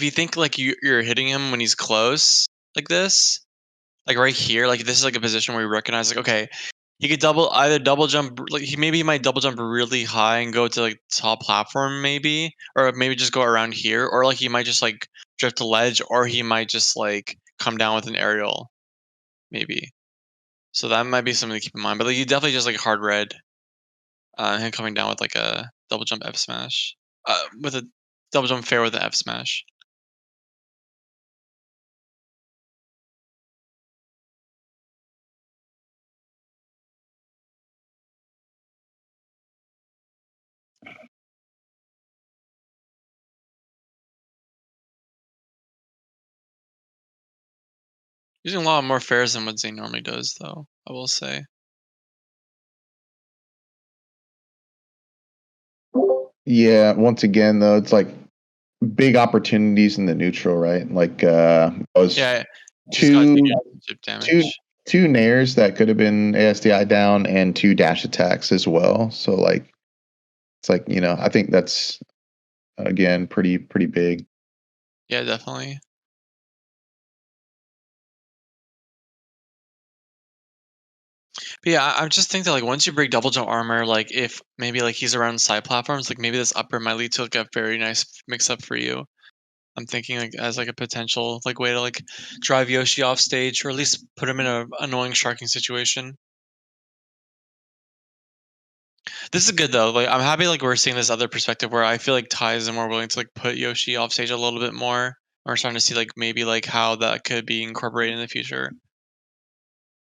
you think like you're hitting him when he's close like this, like right here, like this is like a position where you recognize like okay, he could either double jump like he might double jump really high and go to like top platform maybe, or maybe just go around here, or like he might just like drift to ledge, or he might just like come down with an aerial maybe. So that might be something to keep in mind. But like, you definitely just like hard red him coming down with like a double jump F smash, with a double jump fair with an F smash. Using a lot more fairs than what Zane normally does, though, I will say. Yeah, once again though, it's like big opportunities in the neutral, right? Like was Yeah, just got two chip two damage. two nairs that could have been ASDI down and two dash attacks as well. So like it's like, I think that's again pretty big. Yeah, definitely. But yeah, I'm just thinking that like once you break double jump armor, like if maybe like he's around side platforms, like maybe this upper might lead to like a very nice mix up for you. I'm thinking like as like a potential like way to like drive Yoshi off stage, or at least put him in a annoying sharking situation. This is good though. Like I'm happy like we're seeing this other perspective where I feel like Ty is more willing to like put Yoshi off stage a little bit more. We're starting to see like maybe like how that could be incorporated in the future.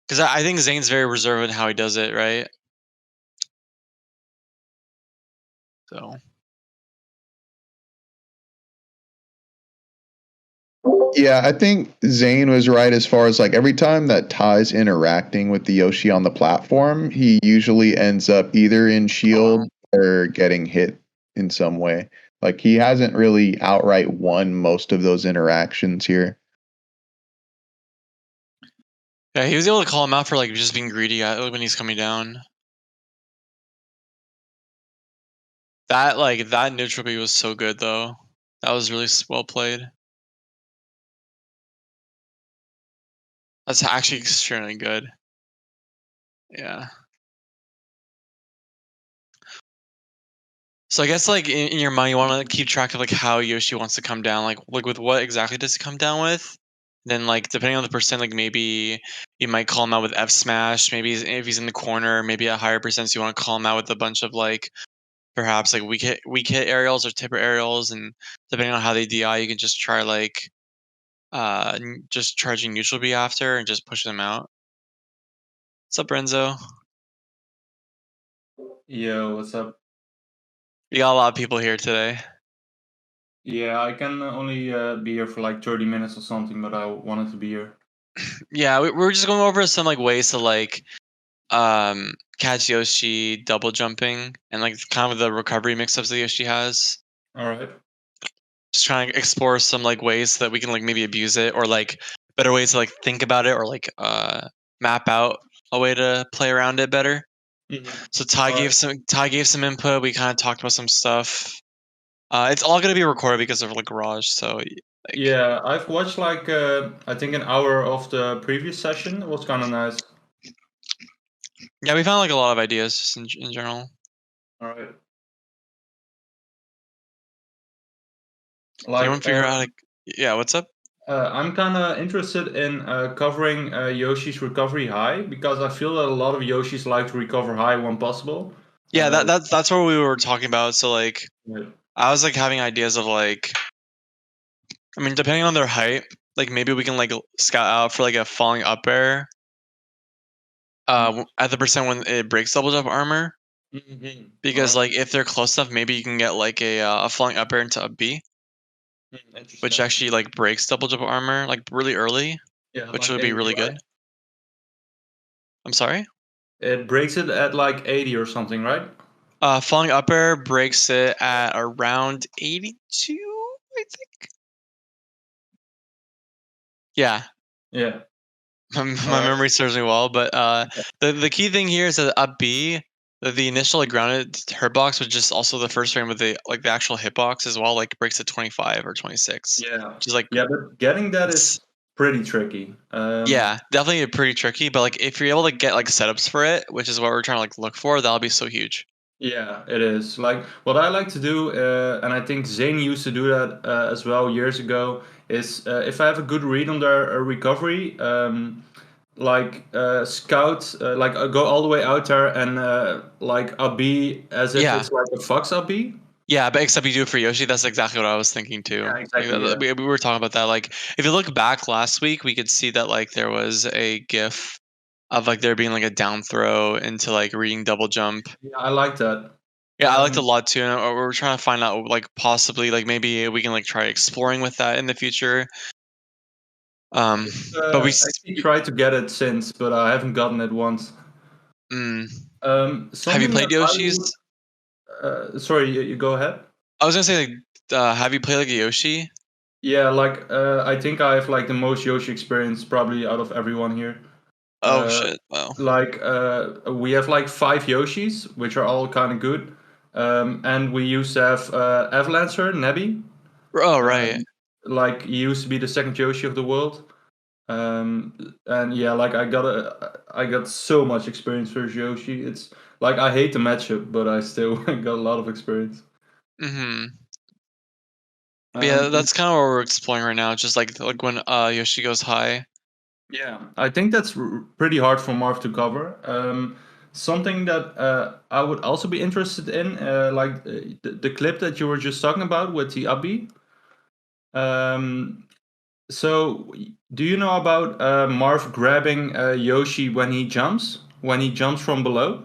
Because I think Zane's very reserved in how he does it, right? So Yeah, I think Zane was right as far as like every time that Ty's interacting with the Yoshi on the platform, he usually ends up either in shield or getting hit in some way. Like he hasn't really outright won most of those interactions here. yeah, he was able to call him out for like just being greedy when he's coming down. That neutral B was so good though. That was really well played. That's actually extremely good. Yeah. So I guess like in your mind, you want to keep track of like how Yoshi wants to come down. Like with what exactly does he come down with? Then like depending on the percent, like maybe you might call him out with F smash. Maybe if he's in the corner, maybe at higher percents, you want to call him out with a bunch of like perhaps like weak hit aerials or tipper aerials, and depending on how they DI, you can just try like just charging neutral B after and just push them out. What's up, Renzo? Yo, what's up? We got a lot of people here today. Yeah, I can only be here for like 30 minutes or something, but I wanted to be here. Yeah, we were just going over some like ways to like catch Yoshi double jumping and like kind of the recovery mix-ups that Yoshi has. All right. Just trying to explore some like ways that we can like maybe abuse it or like better ways to like think about it or like map out a way to play around it better. So Ty Alright. gave some input. We kind of talked about some stuff. It's all gonna be recorded because of like Garage. So like Yeah, I've watched like I think an hour of the previous session. It was kind of nice. yeah, we found like a lot of ideas just in general. All right. Can anyone Like figure out how to? Yeah, what's up? I'm kind of interested in covering Yoshi's recovery high because I feel that a lot of Yoshis like to recover high when possible. Yeah, that's what we were talking about. So like, Yeah. I was like having ideas of like, I mean, depending on their height, like maybe we can like scout out for like a falling up air. At the percent when it breaks double jump armor, because Alright. like if they're close enough, maybe you can get like a falling up air into a B, Interesting. which actually like breaks double jump armor like really early, Yeah, which like would be 80, really right? good. I'm sorry. It breaks it at like 80 or something, right? Falling up air breaks it at around 82, I think. Yeah, Yeah. my Alright. memory serves me well. But the key thing here is that up B, the initial like grounded hurtbox, which is also the first frame with the like the actual hitbox as well, like breaks at 25 or 26. Yeah. Which is like Yeah, but getting that it's- is pretty tricky. yeah, definitely pretty tricky. But like if you're able to get like setups for it, which is what we're trying to like look for, that'll be so huge. Yeah, it is. Like what I like to do, and I think Zane used to do that as well years ago, is if I have a good read on their recovery, scout, go all the way out there and like a B as if Yeah. it's like a Fox a B. Yeah, but except you do it for Yoshi. That's exactly what I was thinking too. Yeah, Like, exactly. Yeah. we were talking about that. Like, if you look back last week, we could see that like there was a GIF of like there being like a down throw into like reading double jump. Yeah, I like that. Yeah, I liked it a lot too. And we're trying to find out like possibly like maybe we can like try exploring with that in the future. But we actually tried to get it since, but I haven't gotten it once. have you Something played that I Yoshi's? would, sorry, you go ahead. I was gonna say like, have you played like a Yoshi? Yeah, like I think I have like the most Yoshi experience probably out of everyone here. Oh shit! Wow. Like we have like 5 Yoshis, which are all kind of good, and we used to have Avalancer, Nebby. Oh right. Like he used to be the second Yoshi of the world. And yeah, like I got so much experience for Yoshi. It's like I hate the matchup, but I still got a lot of experience. Mm-hmm. Yeah, that's kind of what we're exploring right now. Just like when Yoshi goes high. Yeah, I think that's pretty hard for Marv to cover. Something that I would also be interested in, the clip that you were just talking about with the Abi. So, do you know about Marv grabbing Yoshi when he jumps from below?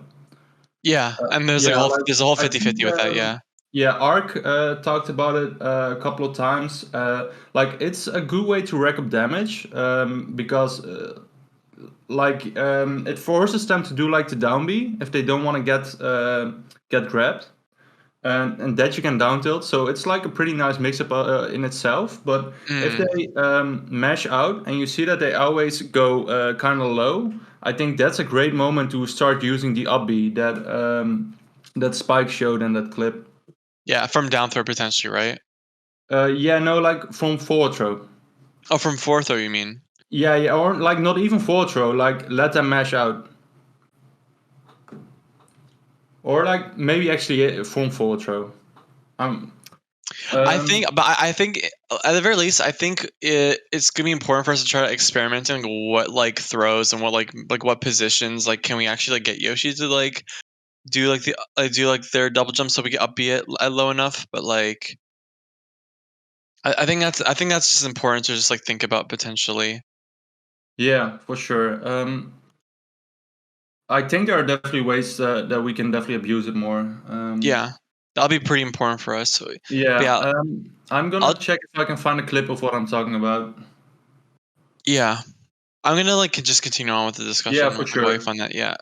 Yeah, and there's like Yeah, like there's a whole I think 50-50 with that. Yeah. yeah, Ark talked about it a couple of times. Like it's a good way to rack up damage because it forces them to do like the down B if they don't want to get grabbed, and that you can down tilt. So it's like a pretty nice mix up in itself. But if Mm. they mash out and you see that they always go kind of low, I think that's a great moment to start using the up B that Spike showed in that clip. Yeah, from down throw potentially, right? Yeah, no, like from forward throw. Oh, from fourth throw, you mean? Yeah, yeah, or like not even forward throw. Like let them mash out. Or like maybe actually from forward throw. I think, but I think at the very least, I think it's gonna be important for us to try to experiment on what like throws and what like what positions like can we actually like get Yoshi to like do like do like their double jump so we can up B it at low enough. But like I think that's just important to just like think about potentially. Yeah, for sure. I think there are definitely ways that we can definitely abuse it more. Yeah, that'll be pretty important for us. So, Yeah. yeah, I'm gonna I'll- check if I can find a clip of what I'm talking about. Yeah, I'm gonna like just continue on with the discussion. Yeah, for like, while you sure. find that, yeah,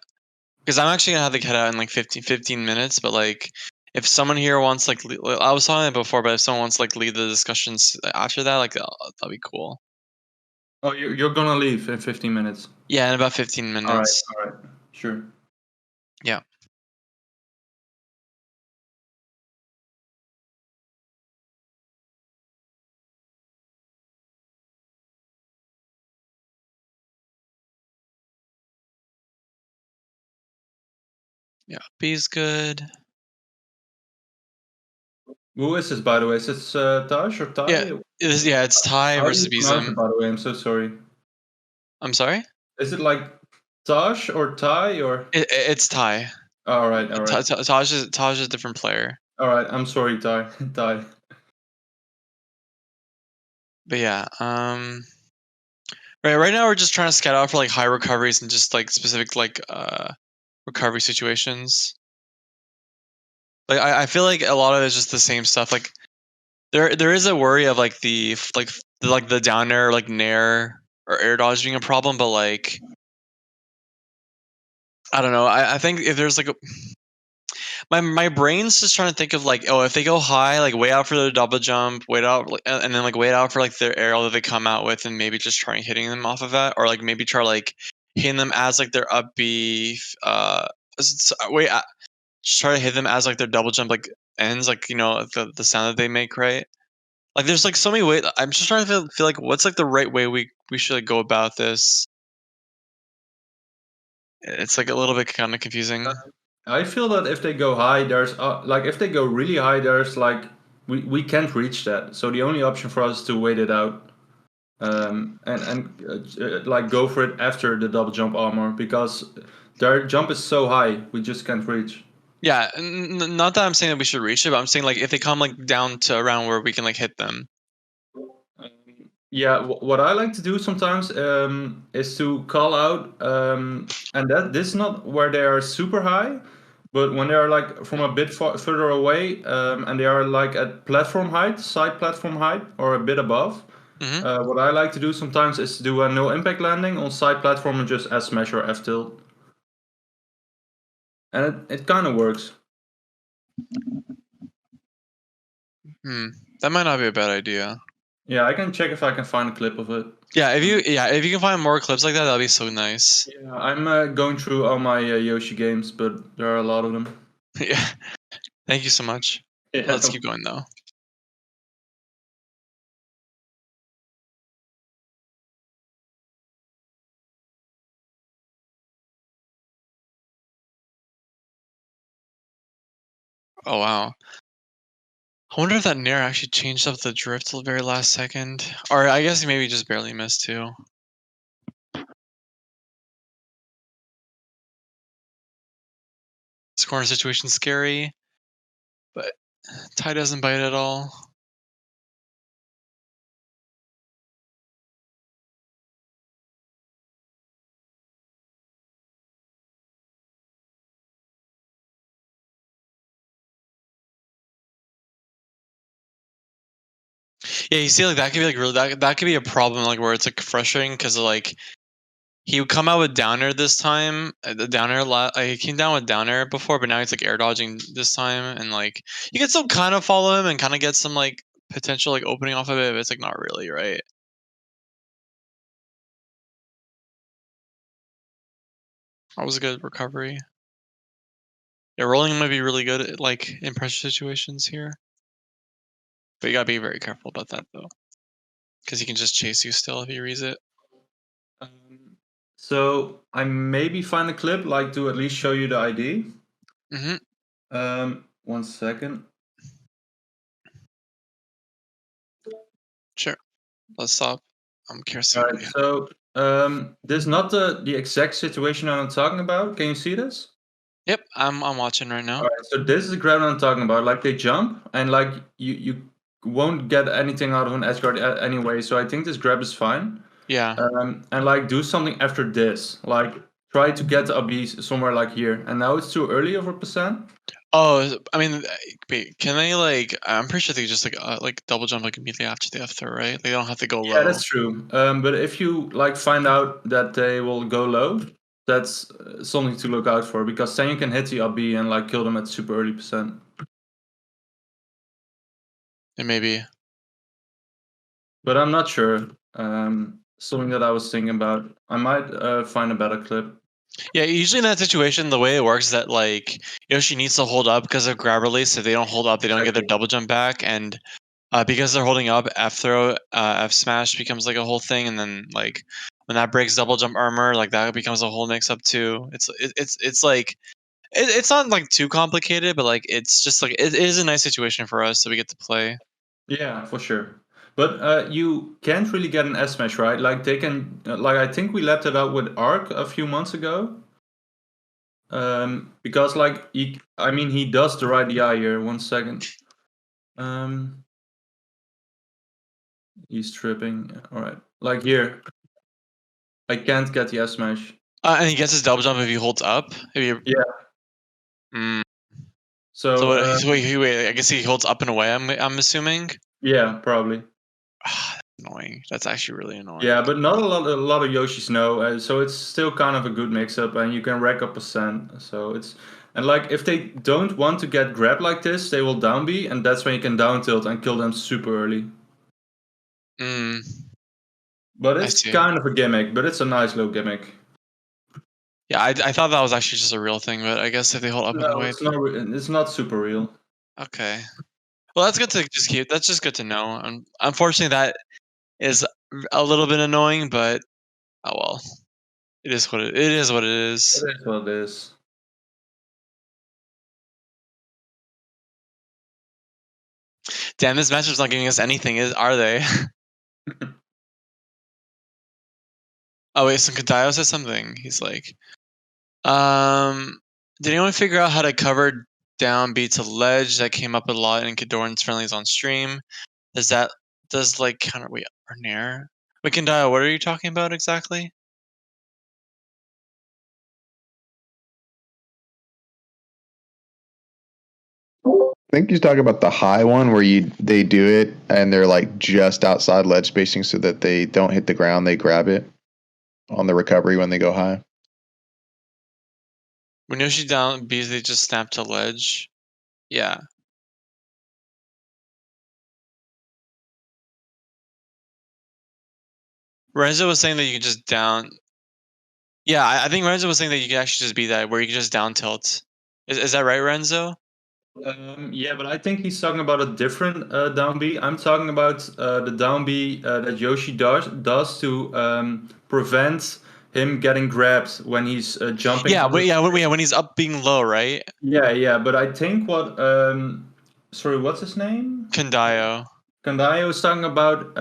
because I'm actually gonna have to head out in like 15 minutes. But like, if someone here wants like, I was talking about it before, but if someone wants to like lead the discussions after that, like that'll be cool. Oh, you're gonna leave in 15 minutes. Yeah, in about 15 minutes. All right, sure. Yeah. Yeah, B's good. Who is this, by the way? Is this Taj or Tai? Yeah, it's Ty How do versus you pronounce Bzim. it, by the way? I'm so sorry. I'm sorry. Is it like Taj or Tai or? It's Ty. All right, all right, Taj is a different player. all right. I'm sorry, Tai. Tai. But yeah, right now we're just trying to scout out for like high recoveries and just like specific like recovery situations. Like I feel like a lot of it's just the same stuff. Like there is a worry of like the down air like nair or air dodge being a problem, but like I don't know. I think if there's like my brain's just trying to think of like, oh, if they go high, like wait out for the double jump, wait out, and then like wait out for like their aerial that they come out with, and maybe just try hitting them off of that, or like maybe try like hitting them as like their up B. Just try to hit them as like their double jump like ends, like the sound that they make, right? Like there's like so many ways. I'm just trying to feel like what's like the right way we should like go about this. It's like a little bit kind of confusing. I feel that if they go high, there's like if they go really high, there's like we can't reach that. So the only option for us is to wait it out, and like go for it after the double jump armor because their jump is so high we just can't reach. Yeah, not that I'm saying that we should reach it, but I'm saying like if they come like down to around where we can like hit them. Yeah, what I like to do sometimes is to call out, and that this is not where they are super high, but when they are like from a bit further away, and they are like at platform height, side platform height, or a bit above. Mhm. What I like to do sometimes is to do a no impact landing on side platform and just S smash or F tilt, and it kind of works. That might not be a bad idea. Yeah, I can check if I can find a clip of it. Yeah, if you can find more clips like that, that'd be so nice. Yeah, I'm going through all my Yoshi games, but there are a lot of them. Yeah. Thank you so much. Yeah. Let's keep going though. Oh wow. I wonder if that Nair actually changed up the drift till the very last second. Or I guess he maybe just barely missed too. This corner situation's scary. But Ty doesn't bite at all. Yeah, you see, like that could be like really that could be a problem, like where it's like frustrating because like he would come out with downer this time. The downer, he came down with downer before, but now he's like air dodging this time, and like you can still kind of follow him and kind of get some like potential like opening off of it, but it's like not really, right? That was a good recovery. Yeah, rolling might be really good at like in pressure situations here, but you gotta be very careful about that though, because he can just chase you still if he reads it. So I maybe find a clip like to at least show you the ID. Mm-hmm. 1 second. Sure. Let's stop. I'm curious. All right. So this is not the exact situation I'm talking about. Can you see this? Yep, I'm watching right now. All right. So this is the grab I'm talking about. Like they jump and like you won't get anything out of an edge guard anyway. So I think this grab is fine. Yeah. And like do something after this. Like try to get a B somewhere like here. And now it's too early of a percent. Oh, I mean, wait, can they like? I'm pretty sure they just like double jump like immediately after the F throw, right? They don't have to go Yeah, low. that's true. But if you like find out that they will go low, that's something to look out for, because then you can hit the up B and like kill them at super early percent. And maybe. But I'm not sure. Something that I was thinking about. I might find a better clip. Yeah, usually in that situation, the way it works is that like Yoshi needs to hold up because of grab release. If they don't hold up, they don't get their Exactly. double jump back, and because they're holding up, F throw, F smash becomes like a whole thing, and then like when that breaks double jump armor, like that becomes a whole mix up too. It's like it's not like too complicated, but like it's just like it is a nice situation for us, so we get to play. Yeah, for sure. But you can't really get an S smash, right? Like they can, like I think we left it out with Arc a few months ago. Because like I mean, he does the right DI here. 1 second. He's tripping. All right, like here, I can't get the S smash. And he gets his double jump if he holds up. If you, Yeah. mm. So Wait, I guess he holds up and away. I'm assuming. yeah, probably. That's annoying. That's actually really annoying. Yeah, but not a lot of Yoshis know, so it's still kind of a good mix-up, and you can rack up percent. So it's, and like if they don't want to get grabbed like this, they will down B, and that's when you can down tilt and kill them super early. Mm. But I it's see. kind of a gimmick, but it's a nice little gimmick. Yeah, I thought that was actually just a real thing, but I guess if they hold up and No, away, it's not. It's not super real. okay. Well, that's good to just keep. That's just good to know. Unfortunately, that is a little bit annoying, but oh well. It is what it is. What it is. It is what it is. Damn, this matchup's not giving us anything. Are they? Oh wait, so Kadayo says something. He's like, did anyone figure out how to cover down B to ledge? That came up a lot in Kadoran's friendlies on stream. Does like counter wait or nair? Wait, Kadayo, what are you talking about exactly? I think he's talking about the high one where they do it and they're like just outside ledge spacing so that they don't hit the ground. They grab it on the recovery when they go high. When Yoshi down B, they just snap to ledge. Yeah. Renzo was saying that you could just down. Yeah, I think Renzo was saying that you could actually just be that where you could just down tilt. Is that right, Renzo? Yeah, but I think he's talking about a different down B. I'm talking about the down B that Yoshi does to prevent him getting grabbed when he's jumping. Yeah, on the when he's up being low, right? Yeah. But I think what sorry, what's his name? Kandayo. Kandayo is talking about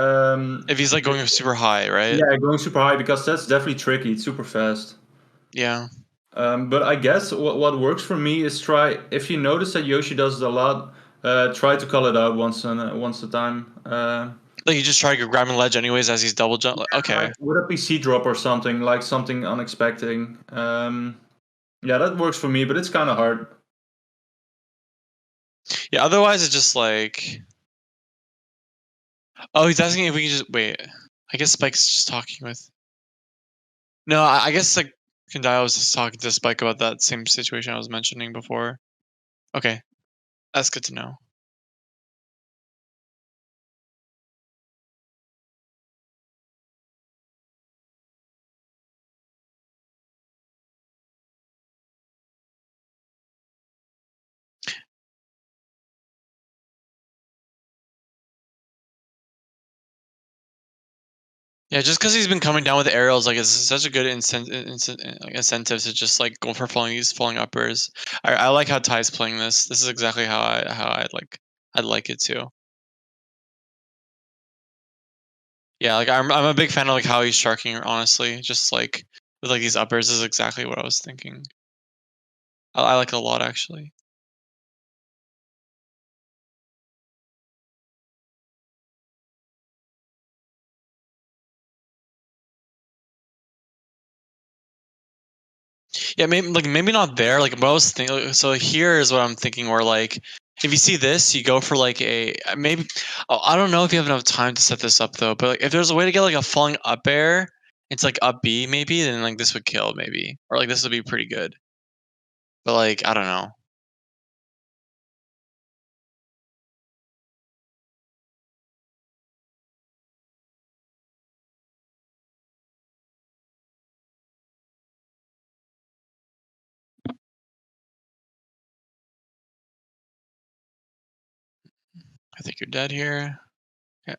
If he's like going super high, right? yeah, going super high, because that's definitely tricky. It's super fast. Yeah. But I guess what works for me is try, if you notice that Yoshi does it a lot, try to call it out once a time. Like you just try to grab him ledge anyways as he's double jump. Okay. Like, would it be C drop or something, like something unexpected? Yeah, that works for me, but it's kind of hard. Yeah, otherwise it's just like. Oh, he's asking if we can just wait. I guess Spike's just talking with. No, I guess like Kandayo was just talking to Spike about that same situation I was mentioning before. Okay, that's good to know. Yeah, just because he's been coming down with aerials, like it's such a good incentive to just like go for falling uppers. I like how Ty's playing this. This is exactly how I'd like it too. Yeah, like I'm a big fan of like how he's sharking. Honestly, just like with like these uppers is exactly what I was thinking. I like it a lot actually. Yeah, maybe not there. Like, what I was thinking. So here is what I'm thinking. Where like, if you see this, you go for like a maybe. Oh, I don't know if you have enough time to set this up though. But like, if there's a way to get like a falling up air, it's like up B maybe. Then like this would kill maybe, or like this would be pretty good. But like, I don't know. I think you're dead here. Yeah.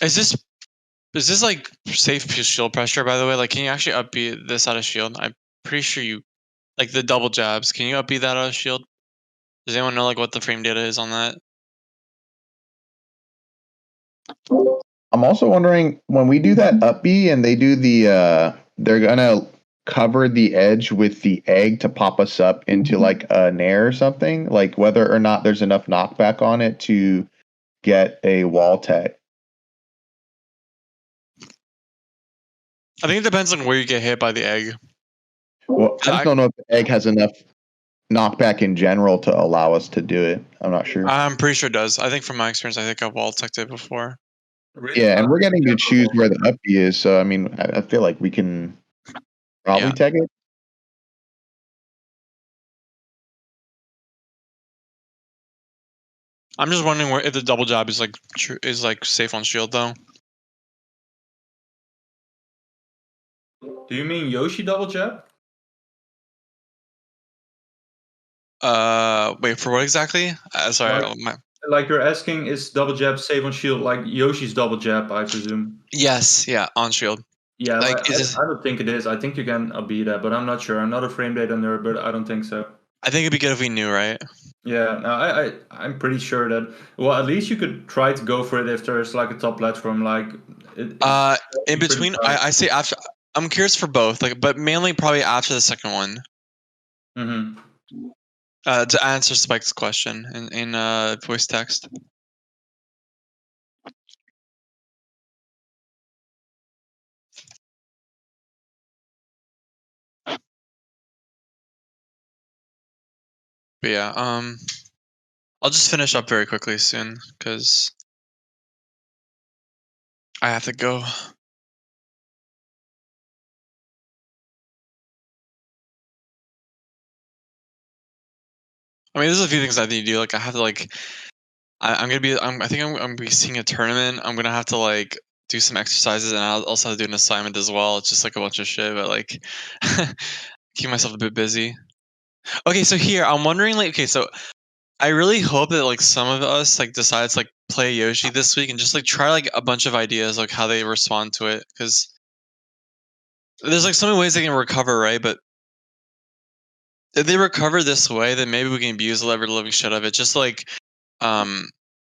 Is this like safe shield pressure, by the way? Like, can you actually upbeat this out of shield? I'm pretty sure you like the double jabs. Can you upbeat that out of shield? Does anyone know like what the frame data is on that? I'm also wondering when we do that up B and they do they're gonna cover the edge with the egg to pop us up into like a nair or something, like whether or not there's enough knockback on it to get a wall tech. I think it depends on where you get hit by the egg. Well, I just don't know if the egg has enough knockback in general to allow us to do it. I'm not sure. I'm pretty sure it does. I think from my experience, I think I've wall teched it before. Really? Yeah, and we're getting to choose where the up B is, so I mean, I feel like we can probably Yeah. tech it. I'm just wondering if the double jab is like safe on shield though. Do you mean Yoshi double jab? Wait for what exactly? Sorry. Like you're asking, is double jab safe on shield? Like Yoshi's double jab, I presume. Yes. Yeah. On shield. Yeah, Like, like, I don't think it is. I think you can beat that, but I'm not sure. I'm not a frame data nerd, but I don't think so. I think it'd be good if we knew, right? Yeah, no, I'm pretty sure that. Well, at least you could try to go for it if there's like a top platform. Like, In between, I say after. I'm curious for both, like, but mainly probably after the second one. Mm-hmm. To answer Spike's question in voice text. But yeah, I'll just finish up very quickly soon because I have to go. I mean, there's a few things I need to do. Like, I have to like, I'm gonna be. I think I'm gonna be seeing a tournament. I'm gonna have to like do some exercises, and I'll also have to do an assignment as well. It's just like a bunch of shit, but like, keep myself a bit busy. Okay, so here I'm wondering, like, okay, so I really hope that like some of us like decides like play Yoshi this week and just like try like a bunch of ideas like how they respond to it because there's like so many ways they can recover, right? But if they recover this way, then maybe we can abuse the ever living shit of it. Just like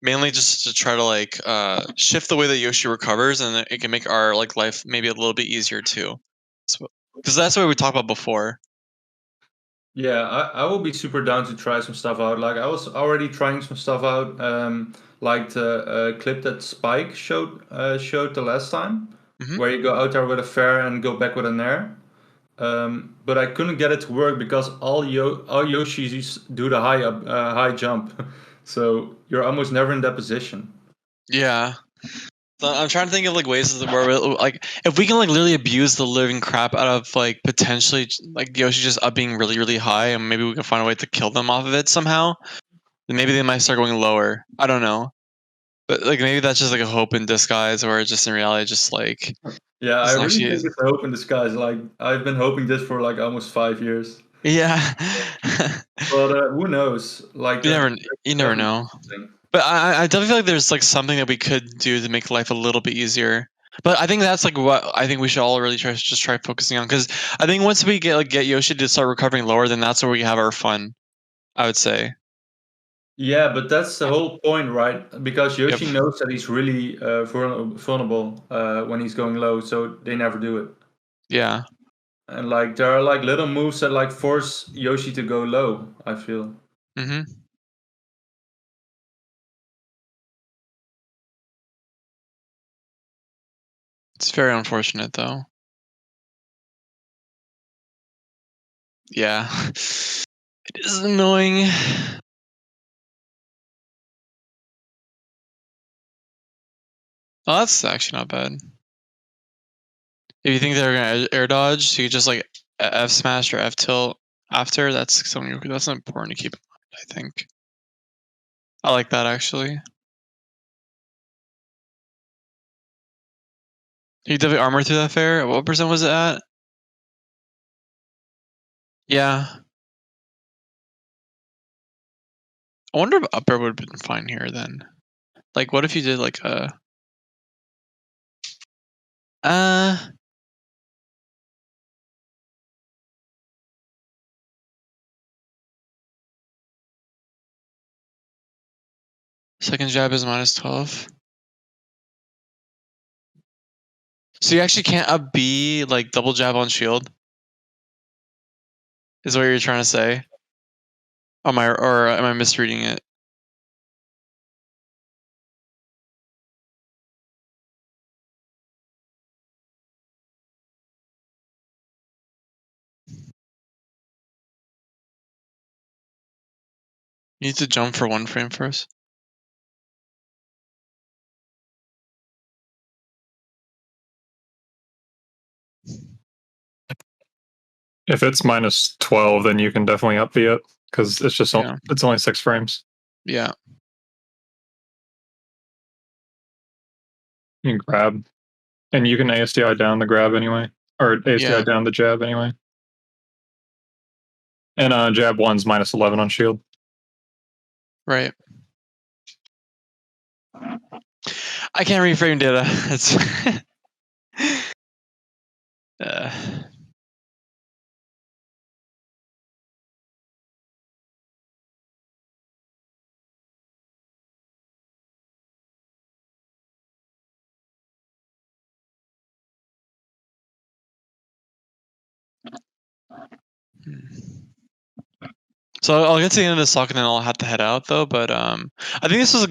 mainly just to try to like shift the way that Yoshi recovers, and it can make our like life maybe a little bit easier too. Because that's what we talked about before. Yeah, I will be super down to try some stuff out. Like I was already trying some stuff out, like the clip that Spike showed the last time, Mhm. where you go out there with a fair and go back with an air. But I couldn't get it to work because all Yoshis do the high jump, so you're almost never in that position. Yeah. So I'm trying to think of like ways where like if we can like literally abuse the living crap out of like potentially like Yoshi just up being really really high, and maybe we can find a way to kill them off of it somehow. Then maybe they might start going lower. I don't know, but like maybe that's just like a hope in disguise, or just in reality, just like Yeah, I doesn't really actually. think it's a hope in disguise. Like I've been hoping this for like almost 5 years, Yeah. but who knows? Like you there's never you never definitely know. something. But I definitely feel like there's like something that we could do to make life a little bit easier. But I think that's like what I think we should all really try focusing on, because I think once we get Yoshi to start recovering lower, then that's where we have our fun. I would say. Yeah, but that's the whole point, right? Because Yep. Yoshi knows that he's really vulnerable when he's going low, so they never do it. Yeah. And like there are like little moves that like force Yoshi to go low, I feel. Mhm. It's very unfortunate, though. Yeah. It is annoying. Oh, that's actually not bad. If you think they're gonna air dodge, so you just like F smash or F tilt after, that's something that's important to keep in mind, I think. I like that actually. You definitely armor through that fair. What percent was it at? Yeah. I wonder if upper would have been fine here then. Like, what if you did like a second jab is -12. So you actually can't up B like double jab on shield? Is what you're trying to say? Am I misreading it? You need to jump for 1 frame first. If it's -12, then you can definitely up B it because it's just Yeah. it's only 6 frames. Yeah. You can grab, and you can ASDI down the grab anyway, or ASDI Yeah. down the jab anyway. And jab 1's -11 on shield. Right. I can't read frame data. It's So I'll get to the end of this talk and then I'll have to head out though. But I think this was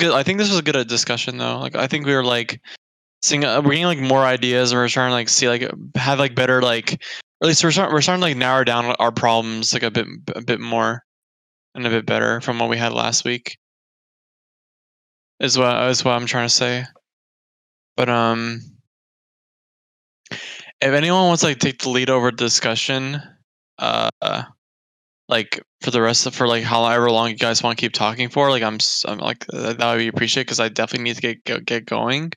a good discussion though. Like I think we were like seeing we're getting like more ideas and we're trying to like see like have like better like or at least we're starting to like narrow down our problems like a bit more and a bit better from what we had last week. Is what I'm trying to say. But if anyone wants to like take the lead over the discussion, like for the rest of for like however long you guys want to keep talking for, like I'm like that would be appreciated because I definitely need to get going.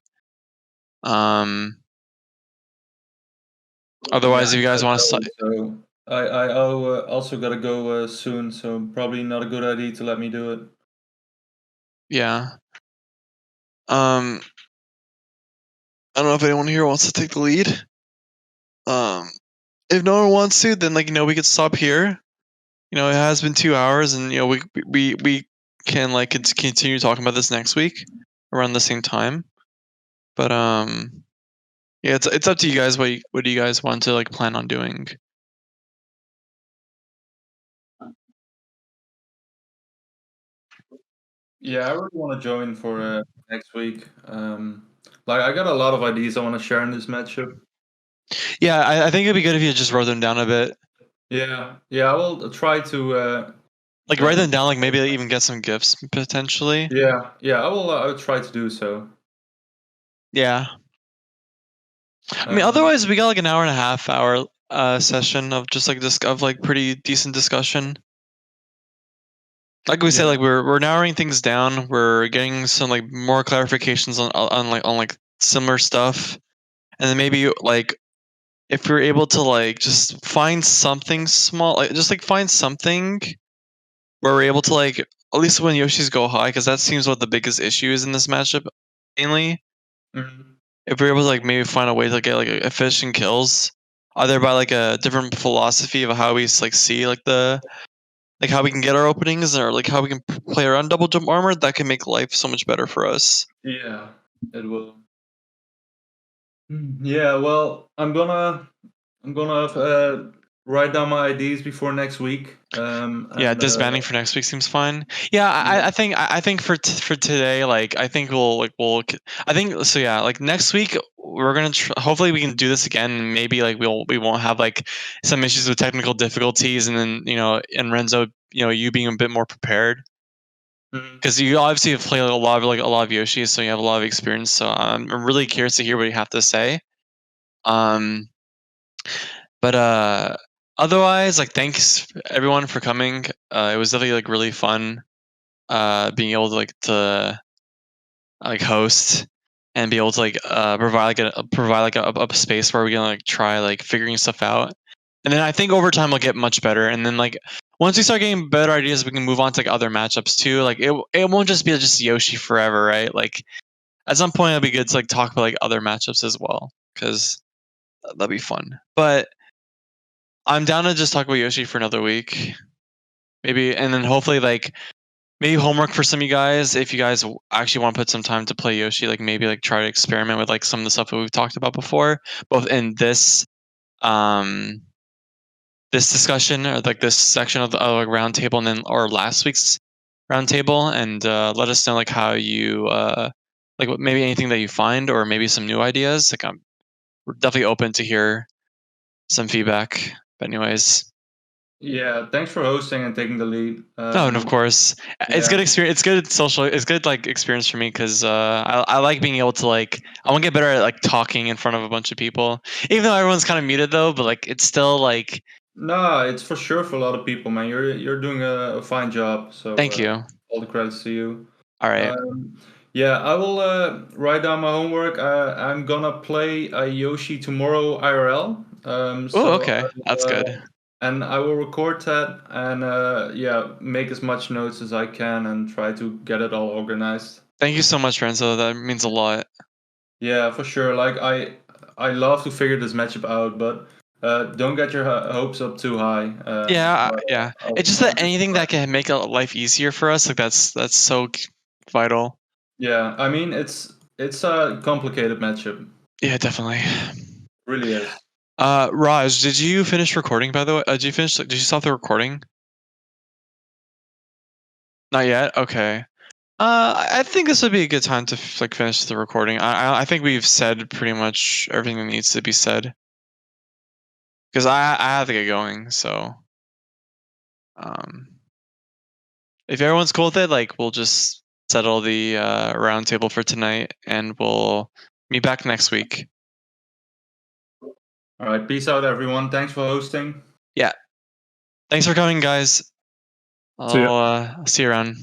Otherwise, if you guys want to, So I also gotta go soon, so probably not a good idea to let me do it. yeah. I don't know if anyone here wants to take the lead. If no one wants to, then like we could stop here. It has been 2 hours, and we can like continue talking about this next week around the same time. But yeah, it's up to you guys. What do you guys want to like plan on doing? Yeah, I really want to join for next week. Like I got a lot of ideas I want to share in this matchup. Yeah, I think it'd be good if you just wrote them down a bit. Yeah, I will try to. Like write them down, like maybe even get some gifts potentially. Yeah, I will try to do so. Yeah. I mean, otherwise we got like an hour and a half hour session of just like pretty decent discussion. Like we said, like we're narrowing things down. We're getting some like more clarifications on like similar stuff, and then maybe like if we're able to like just find something small, like just like find something where we're able to like at least when Yoshi's go high, because that seems what the biggest issue is in this matchup mainly. Mhm. If we're able to like maybe find a way to get like efficient kills, either by like a different philosophy of how we like see like the like how we can get our openings or like how we can play around double jump armor, that can make life so much better for us. Yeah, it will. Yeah, well, I'm gonna write down my ideas before next week. Yeah, And, disbanding for next week seems fine. Yeah, I think for for today, like I think I think so. Yeah, like next week we're gonna hopefully we can do this again. And maybe like we won't have like some issues with technical difficulties, and then and Renzo, you being a bit more prepared Mhm. because you obviously have played a lot of Yoshi, so you have a lot of experience. So I'm really curious to hear what you have to say. Um, but otherwise, like thanks everyone for coming. It was definitely like really fun being able to host and be able to provide like a space where we can like try like figuring stuff out. And then I think over time we'll get much better. And then like once we start getting better ideas, we can move on to like other matchups too. Like it won't just be just Yoshi forever, right? Like at some point it'll be good to like talk about like other matchups as well because that'll be fun. But I'm down to just talk about Yoshi for another week, maybe, and then hopefully like maybe homework for some of you guys if you guys actually want to put some time to play Yoshi. Like maybe like try to experiment with like some of the stuff that we've talked about before, both in um this discussion or like this section of the like, round table, and then or last week's round table, and let us know like how you like maybe anything that you find or maybe some new ideas. Like I'm definitely open to hear some feedback. But anyways. Yeah, thanks for hosting and taking the lead. No, and of course, it's yeah. good experience. It's good social. It's good like experience for me because I like being able to like I want to get better at like talking in front of a bunch of people. Even though everyone's kind of muted though, but like it's still like. No, it's for sure for a lot of people, man. You're doing a fine job. So Thank you. all the credits to you. All right. Yeah, I will write down my homework. I'm gonna play Yoshi tomorrow IRL. Oh, So okay. That's good. and I will record that and yeah, make as much notes as I can and try to get it all organized. Thank you so much, Renzo. That means a lot. Yeah, for sure. Like I love to figure this matchup out, but don't get your hopes up too high. Yeah. It's just that anything that can make life easier for us, like that's so vital. Yeah, I mean it's a complicated matchup. Yeah, definitely. Really is. Raj, did you finish recording? By the way, did you finish? Did you stop the recording? Not yet. Okay. I think this would be a good time to like finish the recording. I think we've said pretty much everything that needs to be said. Because I have to get going. So, um, if everyone's cool with it, like we'll just settle the round table for tonight, and we'll meet back next week. All right, peace out, everyone. Thanks for hosting. Yeah. Thanks for coming, guys. See ya. I'll see you around.